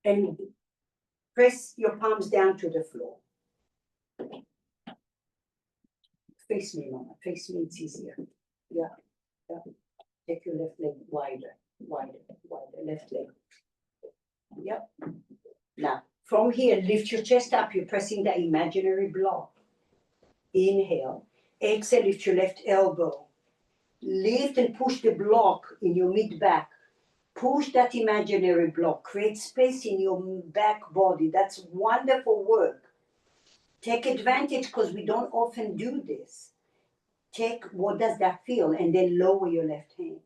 And press your palms down to the floor. Face me, Mama. Face me, it's easier. Yeah. Take your left leg wider, wider, wider. Left leg. Yep. Now, from here, lift your chest up. You're pressing the imaginary block. Inhale. Exhale, lift your left elbow. Lift and push the block in your mid-back. Push that imaginary block. Create space in your back body. That's wonderful work. Take advantage because we don't often do this. Check what does that feel and then lower your left hand.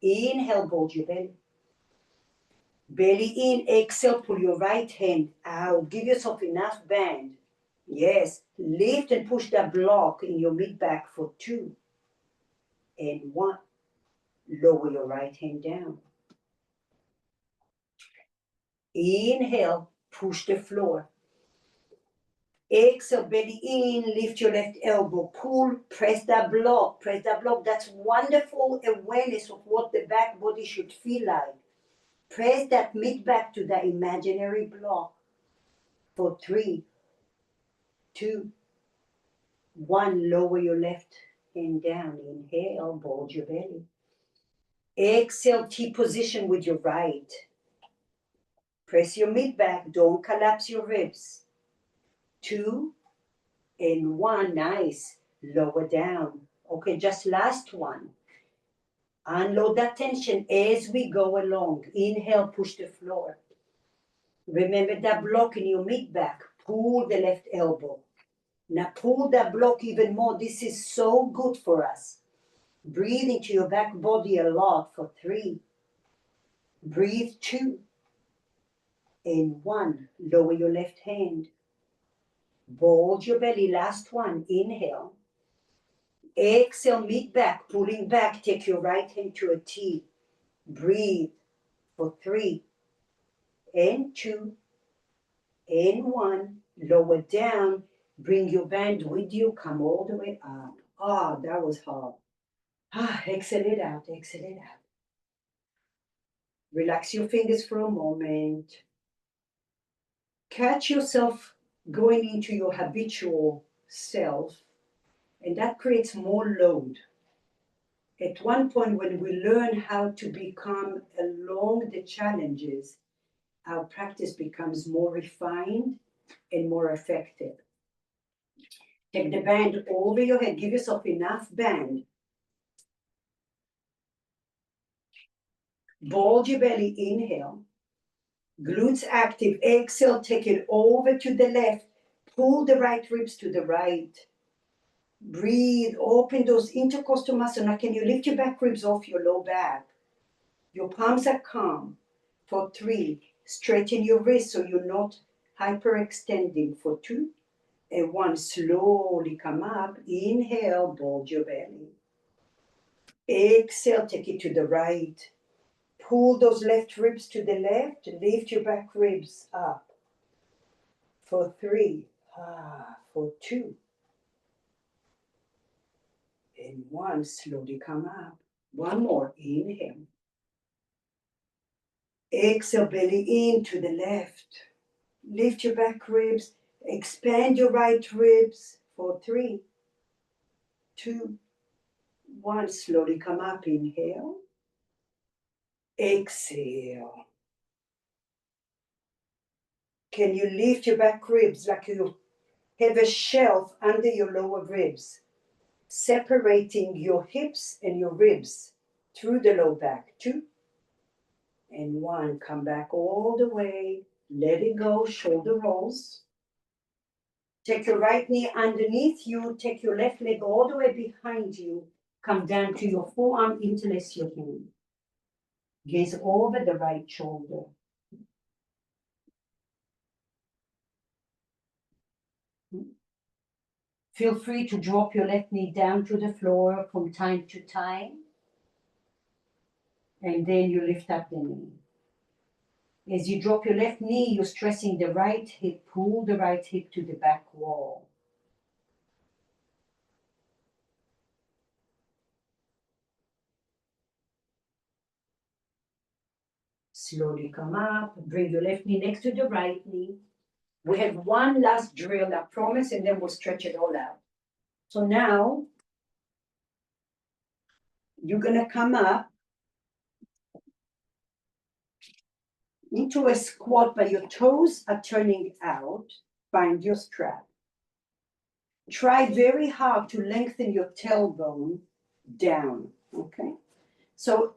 Inhale, bulge your belly. Belly in, exhale, pull your right hand out. Give yourself enough band. Yes, lift and push that block in your mid-back for 2 and 1. Lower your right hand down. Inhale, push the floor. Exhale, belly in, lift your left elbow, pull, press that block, press that block. That's wonderful awareness of what the back body should feel like. Press that mid-back to the imaginary block for 3, 2, 1. Lower your left hand down. Inhale, bulge your belly. Exhale, T position with your right. Press your mid-back, don't collapse your ribs. 2 and 1, nice. Lower down. Okay, just last one. Unload that tension as we go along. Inhale, push the floor. Remember that block in your mid-back. Pull the left elbow. Now pull that block even more. This is so good for us. Breathe into your back body a lot for 3. Breathe 2 and 1. Lower your left hand. Bulge your belly. Last one. Inhale. Exhale, mid back, pulling back. Take your right hand to a T. Breathe for 3 and 2 and 1. Lower down. Bring your band with you. Come all the way up. Ah, that was hard. Exhale it out. Exhale it out. Relax your fingers for a moment. Catch yourself going into your habitual self, and that creates more load. At one point, when we learn how to become along the challenges, our practice becomes more refined and more effective. Take the band over your head. Give yourself enough band. Bulge your belly. Inhale. Glutes active. Exhale. Take it over to the left. Pull the right ribs to the right. Breathe. Open those intercostal muscles. Now, can you lift your back ribs off your low back? Your palms are calm. For 3, straighten your wrists so you're not hyperextending. For 2 and 1, slowly come up. Inhale, bulge your belly. Exhale, take it to the right. Pull those left ribs to the left. Lift your back ribs up. For 3, for 2 and 1, slowly come up. One more, inhale. Exhale, belly in to the left. Lift your back ribs. Expand your right ribs. For 3, 2, 1. Slowly come up. Inhale. Exhale. Can you lift your back ribs like you have a shelf under your lower ribs, separating your hips and your ribs through the low back? 2 and 1. Come back all the way. Let it go. Shoulder rolls. Take your right knee underneath you. Take your left leg all the way behind you. Come down to your forearm, interlace your hand. Gaze over the right shoulder. Feel free to drop your left knee down to the floor from time to time. And then you lift up the knee. As you drop your left knee, you're stressing the right hip. Pull the right hip to the back wall. Slowly come up. Bring your left knee next to the right knee. We have one last drill, I promise, and then we'll stretch it all out. So now, you're going to come up into a squat, but your toes are turning out. Find your strap. Try very hard to lengthen your tailbone down, okay? So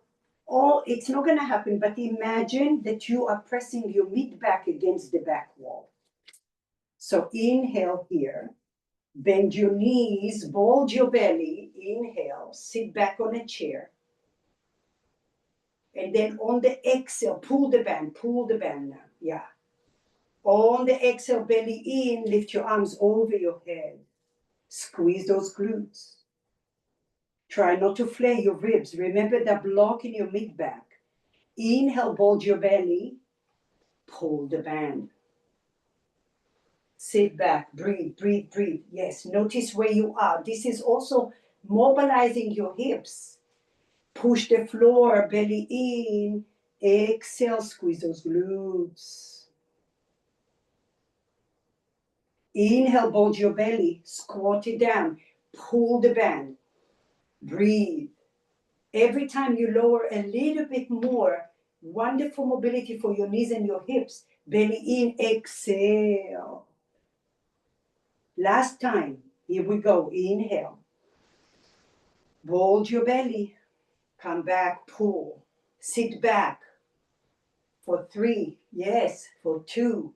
it's not going to happen, but imagine that you are pressing your mid back against the back wall. So inhale here, bend your knees, bulge your belly, inhale, sit back on a chair. And then on the exhale, pull the band now, yeah. On the exhale, belly in, lift your arms over your head. Squeeze those glutes. Try not to flare your ribs. Remember that block in your mid back. Inhale, bulge your belly. Pull the band. Sit back, breathe, breathe, breathe. Yes, notice where you are. This is also mobilizing your hips. Push the floor, belly in. Exhale, squeeze those glutes. Inhale, bulge your belly. Squat it down. Pull the band. Breathe. Every time you lower a little bit more, wonderful mobility for your knees and your hips. Belly in, exhale. Last time, here we go. Inhale. Bulge your belly. Come back, pull. Sit back. For 3, yes, for 2,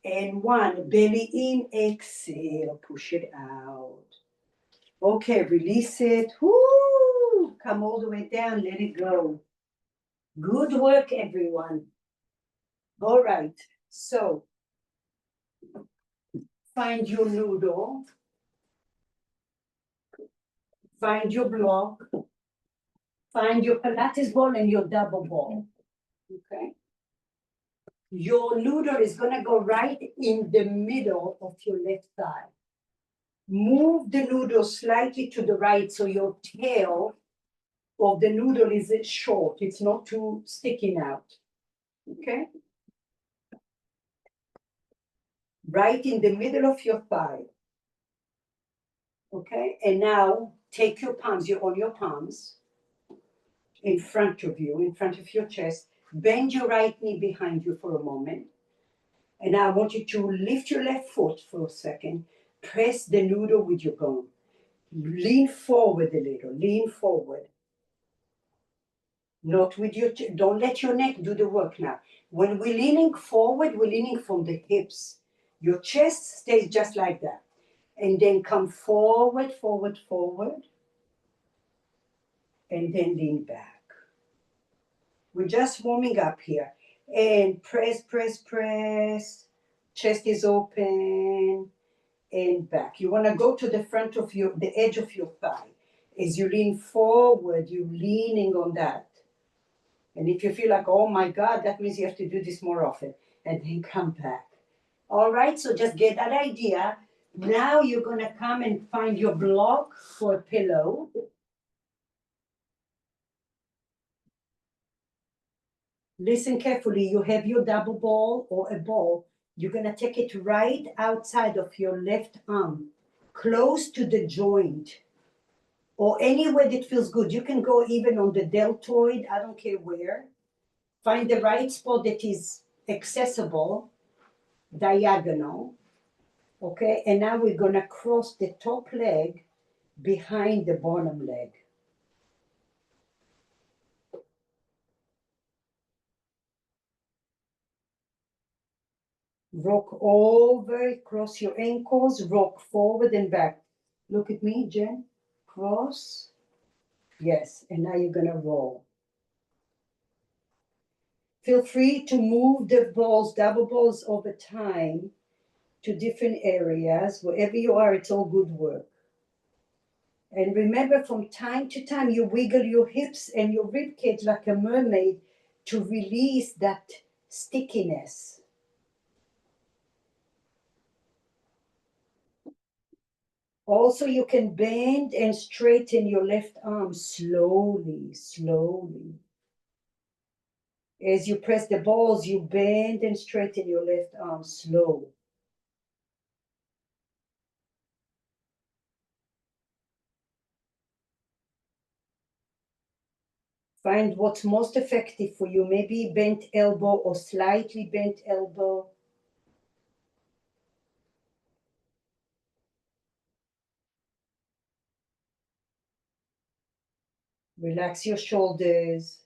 and 1. Belly in, exhale. Push it out. Okay, release it. Woo! Come all the way down, let it go. Good work, everyone. All right, so find your noodle. Find your block. Find your Pilates ball and your double ball. Okay? Your noodle is gonna go right in the middle of your left thigh. Move the noodle slightly to the right so your tail of the noodle is short. It's not too sticking out. Okay? Right in the middle of your thigh. Okay? And now take your palms, you're on your palms, in front of you, in front of your chest. Bend your right knee behind you for a moment. And I want you to lift your left foot for a second. Press the noodle with your bone. Lean forward a little. Lean forward. Not with your, don't let your neck do the work now. When we're leaning forward, we're leaning from the hips. Your chest stays just like that. And then come forward, forward, forward. And then lean back. We're just warming up here. And press, press, press. Chest is open. And back. You want to go to the front of the edge of your thigh. As you lean forward, you're leaning on that. And if you feel like, oh my God, that means you have to do this more often. And then come back. All right, so just get that idea. Now you're going to come and find your block for a pillow. Listen carefully. You have your double ball or a ball. You're going to take it right outside of your left arm, close to the joint, or anywhere that feels good. You can go even on the deltoid. I don't care where. Find the right spot that is accessible, diagonal. Okay, and now we're going to cross the top leg behind the bottom leg. Rock over, cross your ankles, rock forward and back. Look at me, Jen. Cross. Yes, and now you're going to roll. Feel free to move the balls, double balls over time to different areas. Wherever you are, it's all good work. And remember, from time to time, you wiggle your hips and your rib cage like a mermaid to release that stickiness. Also, you can bend and straighten your left arm slowly, slowly. As you press the balls, you bend and straighten your left arm slow. Find what's most effective for you. Maybe bent elbow or slightly bent elbow. Relax your shoulders.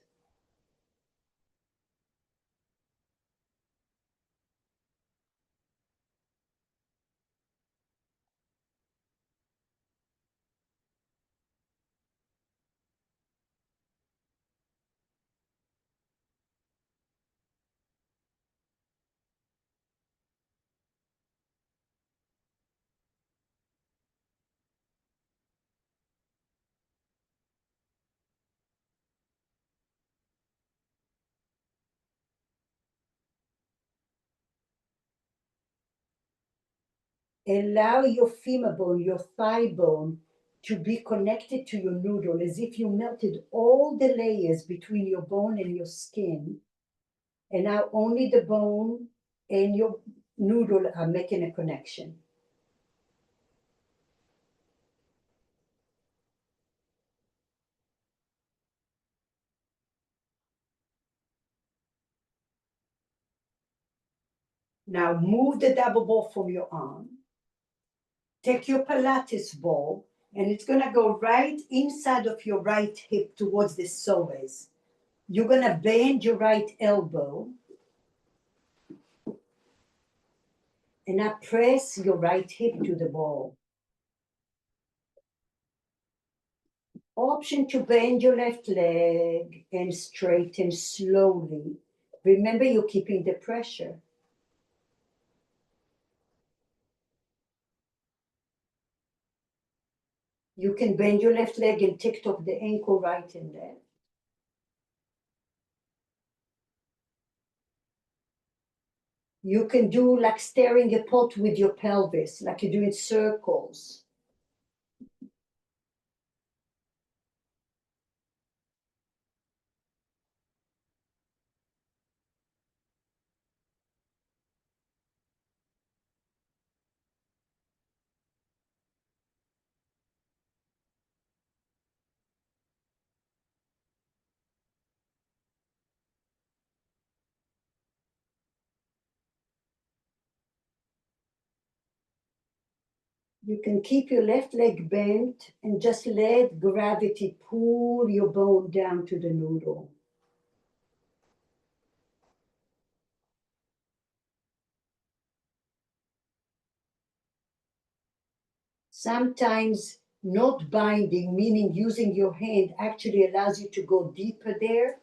Allow your femur bone, your thigh bone, to be connected to your noodle as if you melted all the layers between your bone and your skin. And now only the bone and your noodle are making a connection. Now move the double ball from your arm. Take your Pilates ball, and it's going to go right inside of your right hip towards the psoas. You're going to bend your right elbow. And now press your right hip to the ball. Option to bend your left leg and straighten slowly. Remember, you're keeping the pressure. You can bend your left leg and tick off the ankle right and left. You can do like stirring a pot with your pelvis, like you do in circles. You can keep your left leg bent and just let gravity pull your bone down to the noodle. Sometimes not binding, meaning using your hand, actually allows you to go deeper there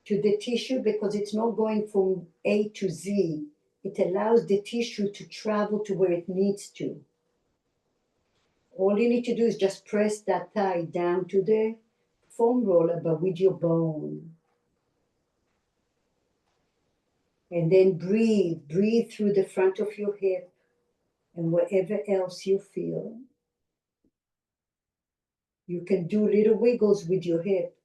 to the tissue because it's not going from A to Z. It allows the tissue to travel to where it needs to. All you need to do is just press that thigh down to the foam roller, but with your bone. And then breathe. Breathe through the front of your hip and wherever else you feel. You can do little wiggles with your hip.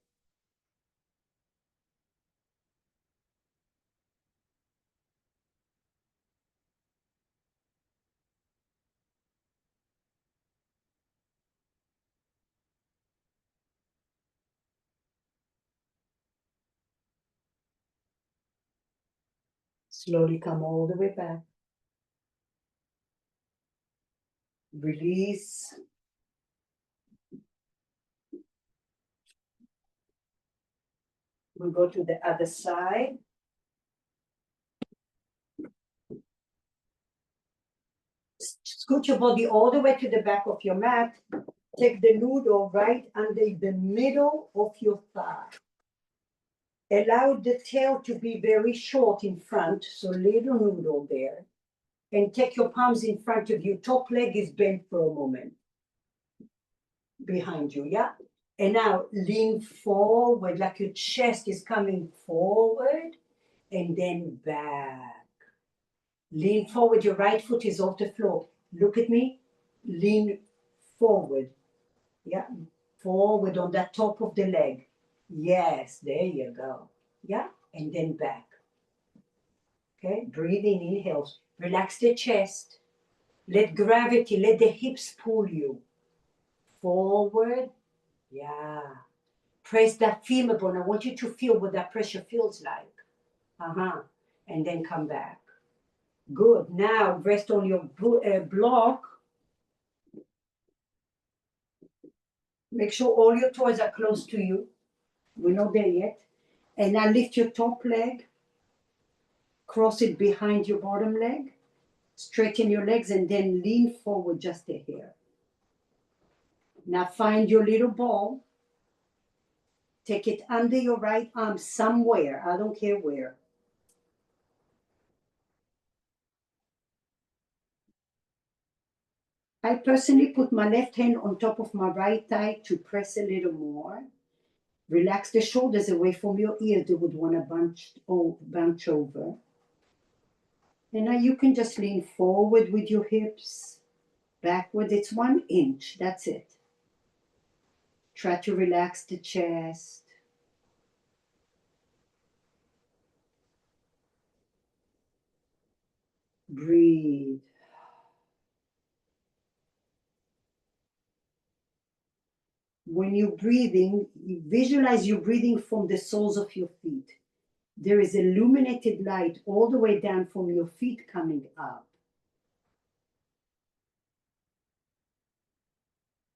Slowly come all the way back. Release. We go to the other side. Scoot your body all the way to the back of your mat. Take the noodle right under the middle of your thigh. Allow the tail to be very short in front, so little noodle there. And take your palms in front of you. Top leg is bent for a moment. Behind you, yeah? And now lean forward, like your chest is coming forward, and then back. Lean forward, your right foot is off the floor. Look at me. Lean forward. Yeah, forward on the top of the leg. Yes, there you go. Yeah, and then back. Okay, breathing, inhales. Relax the chest. Let gravity, let the hips pull you. Forward. Yeah. Press that femur bone. I want you to feel what that pressure feels like. And then come back. Good. Now rest on your block. Make sure all your toes are close to you. We're not there yet. And now lift your top leg. Cross it behind your bottom leg. Straighten your legs and then lean forward just a hair. Now find your little ball. Take it under your right arm somewhere. I don't care where. I personally put my left hand on top of my right thigh to press a little more. Relax the shoulders away from your ears. They would want to bunch over. And now you can just lean forward with your hips. Backward, it's 1 inch. That's it. Try to relax the chest. Breathe. When you're breathing, you visualize you're breathing from the soles of your feet. There is illuminated light all the way down from your feet coming up.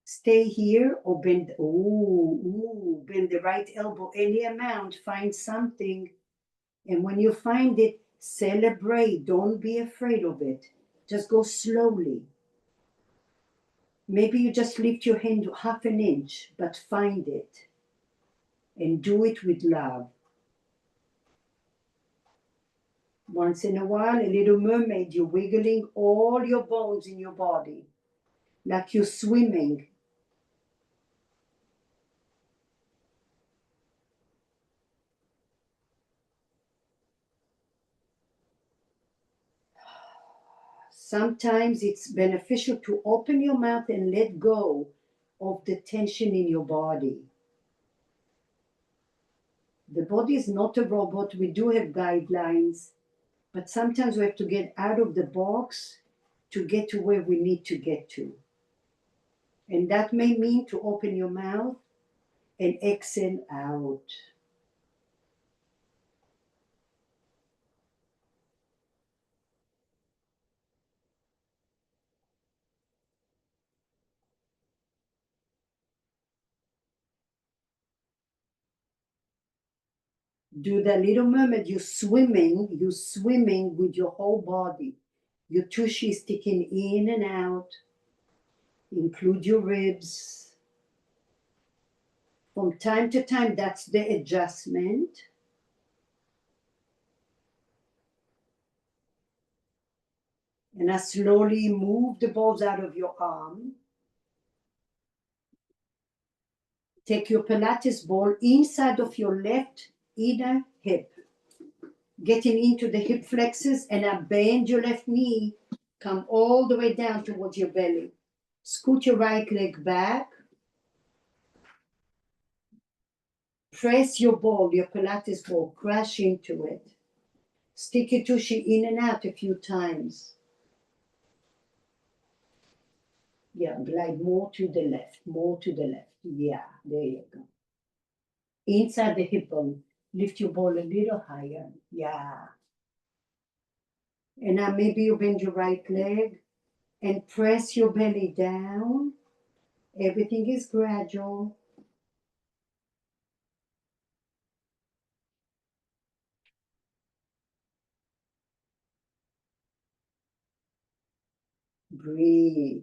Stay here or bend, bend the right elbow any amount, find something. And when you find it, celebrate. Don't be afraid of it. Just go slowly. Maybe you just lift your hand 1/2 inch, but find it. And do it with love. Once in a while, a little mermaid, you're wiggling all your bones in your body, like you're swimming. Sometimes it's beneficial to open your mouth and let go of the tension in your body. The body is not a robot. We do have guidelines, but sometimes we have to get out of the box to get to where we need to get to. And that may mean to open your mouth and exhale out. Do the Little Mermaid, you're swimming with your whole body. Your tushy is sticking in and out. Include your ribs. From time to time, that's the adjustment. And I slowly move the balls out of your arm. Take your Pilates ball inside of your left inner hip, getting into the hip flexors, and I bend your left knee, come all the way down towards your belly. Scoot your right leg back. Press your ball, your Pilates ball, crash into it. Stick your tushy in and out a few times. Yeah, glide more to the left, more to the left. Yeah, there you go. Inside the hip bone, lift your ball a little higher. Yeah. And now maybe you bend your right leg and press your belly down. Everything is gradual. Breathe.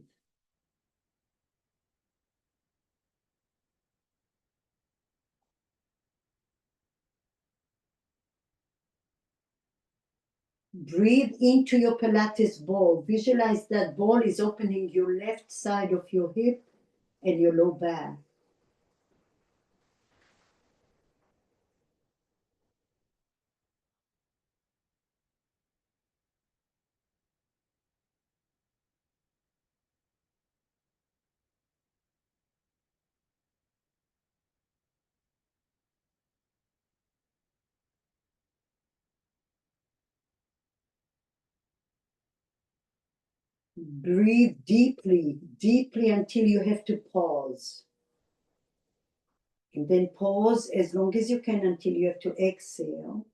Breathe into your Pilates ball. Visualize that ball is opening your left side of your hip and your low back. Breathe deeply, deeply until you have to pause. And then pause as long as you can until you have to exhale.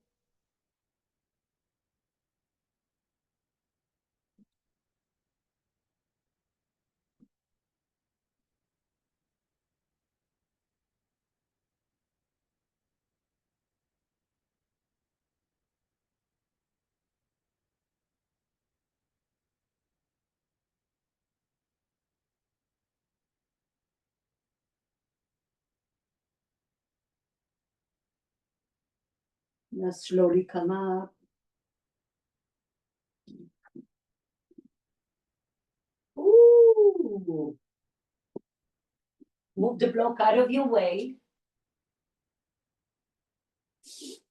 Now slowly come up. Ooh. Move the block out of your way.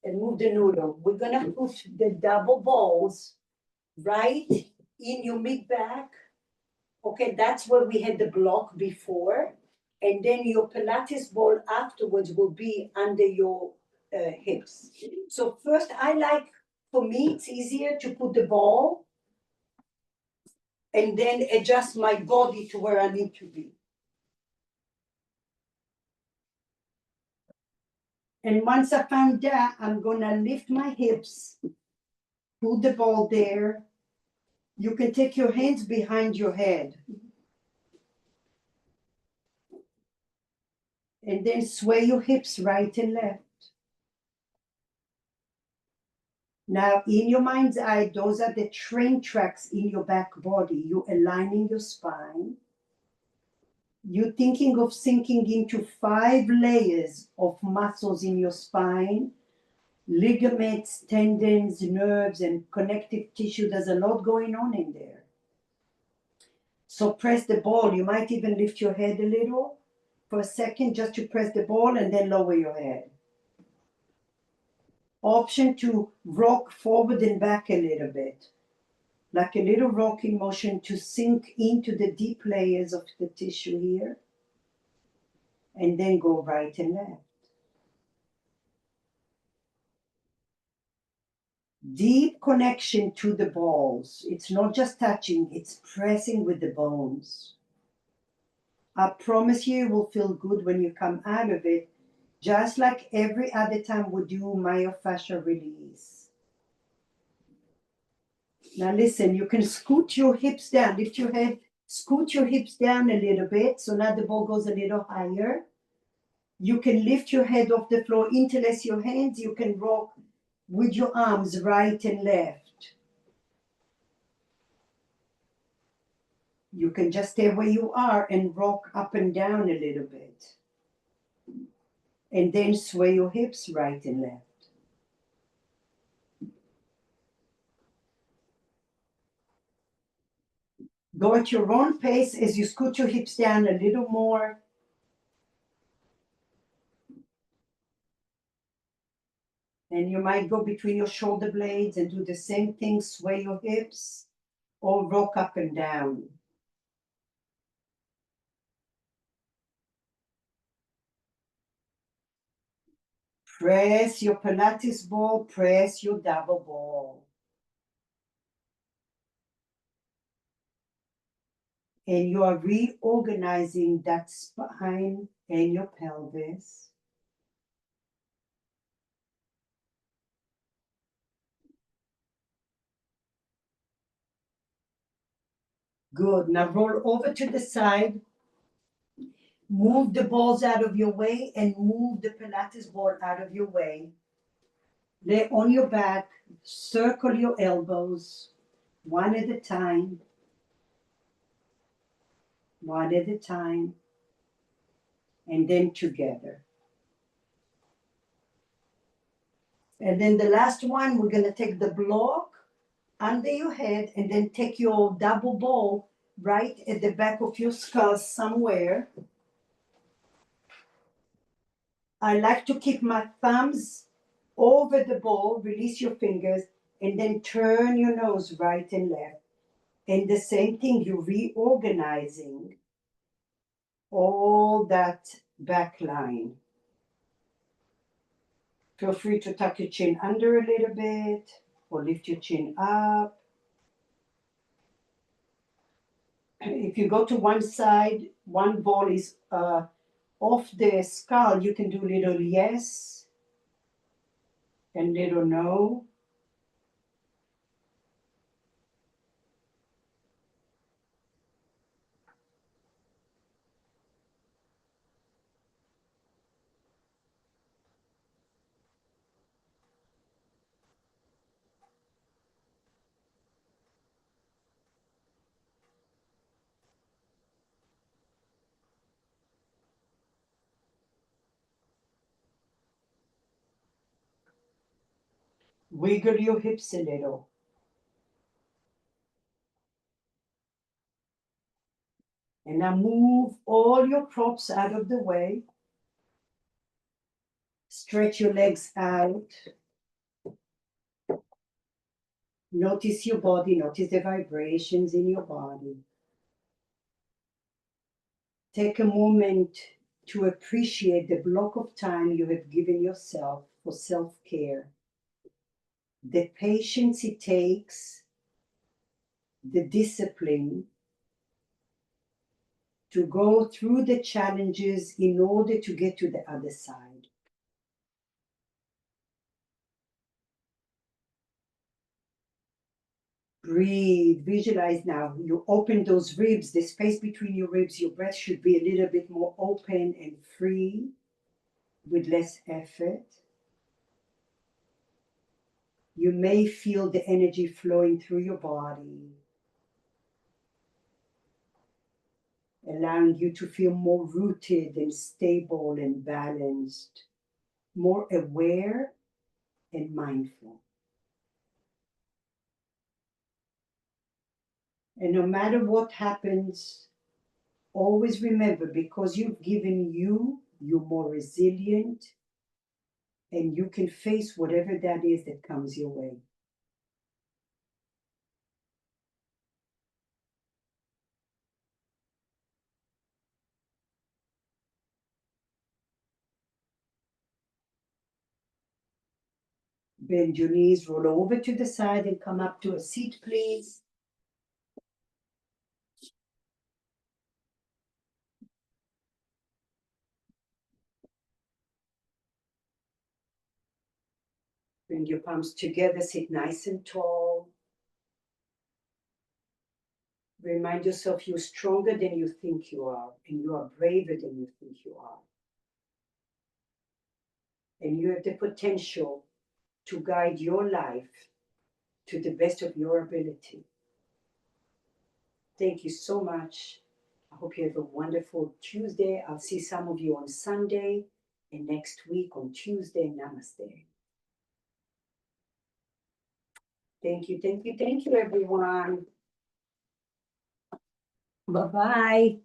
And move the noodle. We're gonna put the double balls right in your mid back. Okay, that's where we had the block before. And then your Pilates ball afterwards will be under your hips. So first for me, it's easier to put the ball and then adjust my body to where I need to be. And once I found that, I'm gonna lift my hips, put the ball there. You can take your hands behind your head. And then sway your hips right and left. Now, in your mind's eye, those are the train tracks in your back body. You're aligning your spine. You're thinking of sinking into 5 layers of muscles in your spine, ligaments, tendons, nerves, and connective tissue. There's a lot going on in there. So press the ball. You might even lift your head a little for a second just to press the ball and then lower your head. Option to rock forward and back a little bit. like a little rocking motion to sink into the deep layers of the tissue here, and then go right and left. Deep connection to the balls. It's not just touching, it's pressing with the bones. I promise you it will feel good when you come out of it, just like every other time we do myofascial release. Now listen, you can scoot your hips down, lift your head, scoot your hips down a little bit, so now the ball goes a little higher. You can lift your head off the floor, interlace your hands, you can rock with your arms right and left. You can just stay where you are and rock up and down a little bit. And then sway your hips right and left. Go at your own pace as you scoot your hips down a little more. And you might go between your shoulder blades and do the same thing, sway your hips or rock up and down. Press your Pilates ball, press your double ball. And you are reorganizing that spine and your pelvis. Good. Now roll over to the side. Move the balls out of your way and move the Pilates ball out of your way. Lay on your back, circle your elbows, one at a time, one at a time, and then together. And then the last one, we're going to take the block under your head and then take your double ball right at the back of your skull somewhere. I like to keep my thumbs over the ball, release your fingers, and then turn your nose right and left. And the same thing, you're reorganizing all that back line. Feel free to tuck your chin under a little bit or lift your chin up. If you go to one side, one ball is off the skull, you can do little yes and little no. Wiggle your hips a little. And now move all your props out of the way. Stretch your legs out. Notice your body, notice the vibrations in your body. Take a moment to appreciate the block of time you have given yourself for self-care. The patience it takes, the discipline to go through the challenges in order to get to the other side. Breathe, visualize now. You open those ribs, the space between your ribs, your breath should be a little bit more open and free with less effort. You may feel the energy flowing through your body, allowing you to feel more rooted and stable and balanced, more aware and mindful. And no matter what happens, always remember, because you've given you're more resilient and you can face whatever that is that comes your way. Bend your knees, roll over to the side and come up to a seat, please. Bring your palms together, sit nice and tall. Remind yourself you're stronger than you think you are, and you are braver than you think you are. And you have the potential to guide your life to the best of your ability. Thank you so much. I hope you have a wonderful Tuesday. I'll see some of you on Sunday and next week on Tuesday. Namaste. Thank you, everyone. Bye-bye.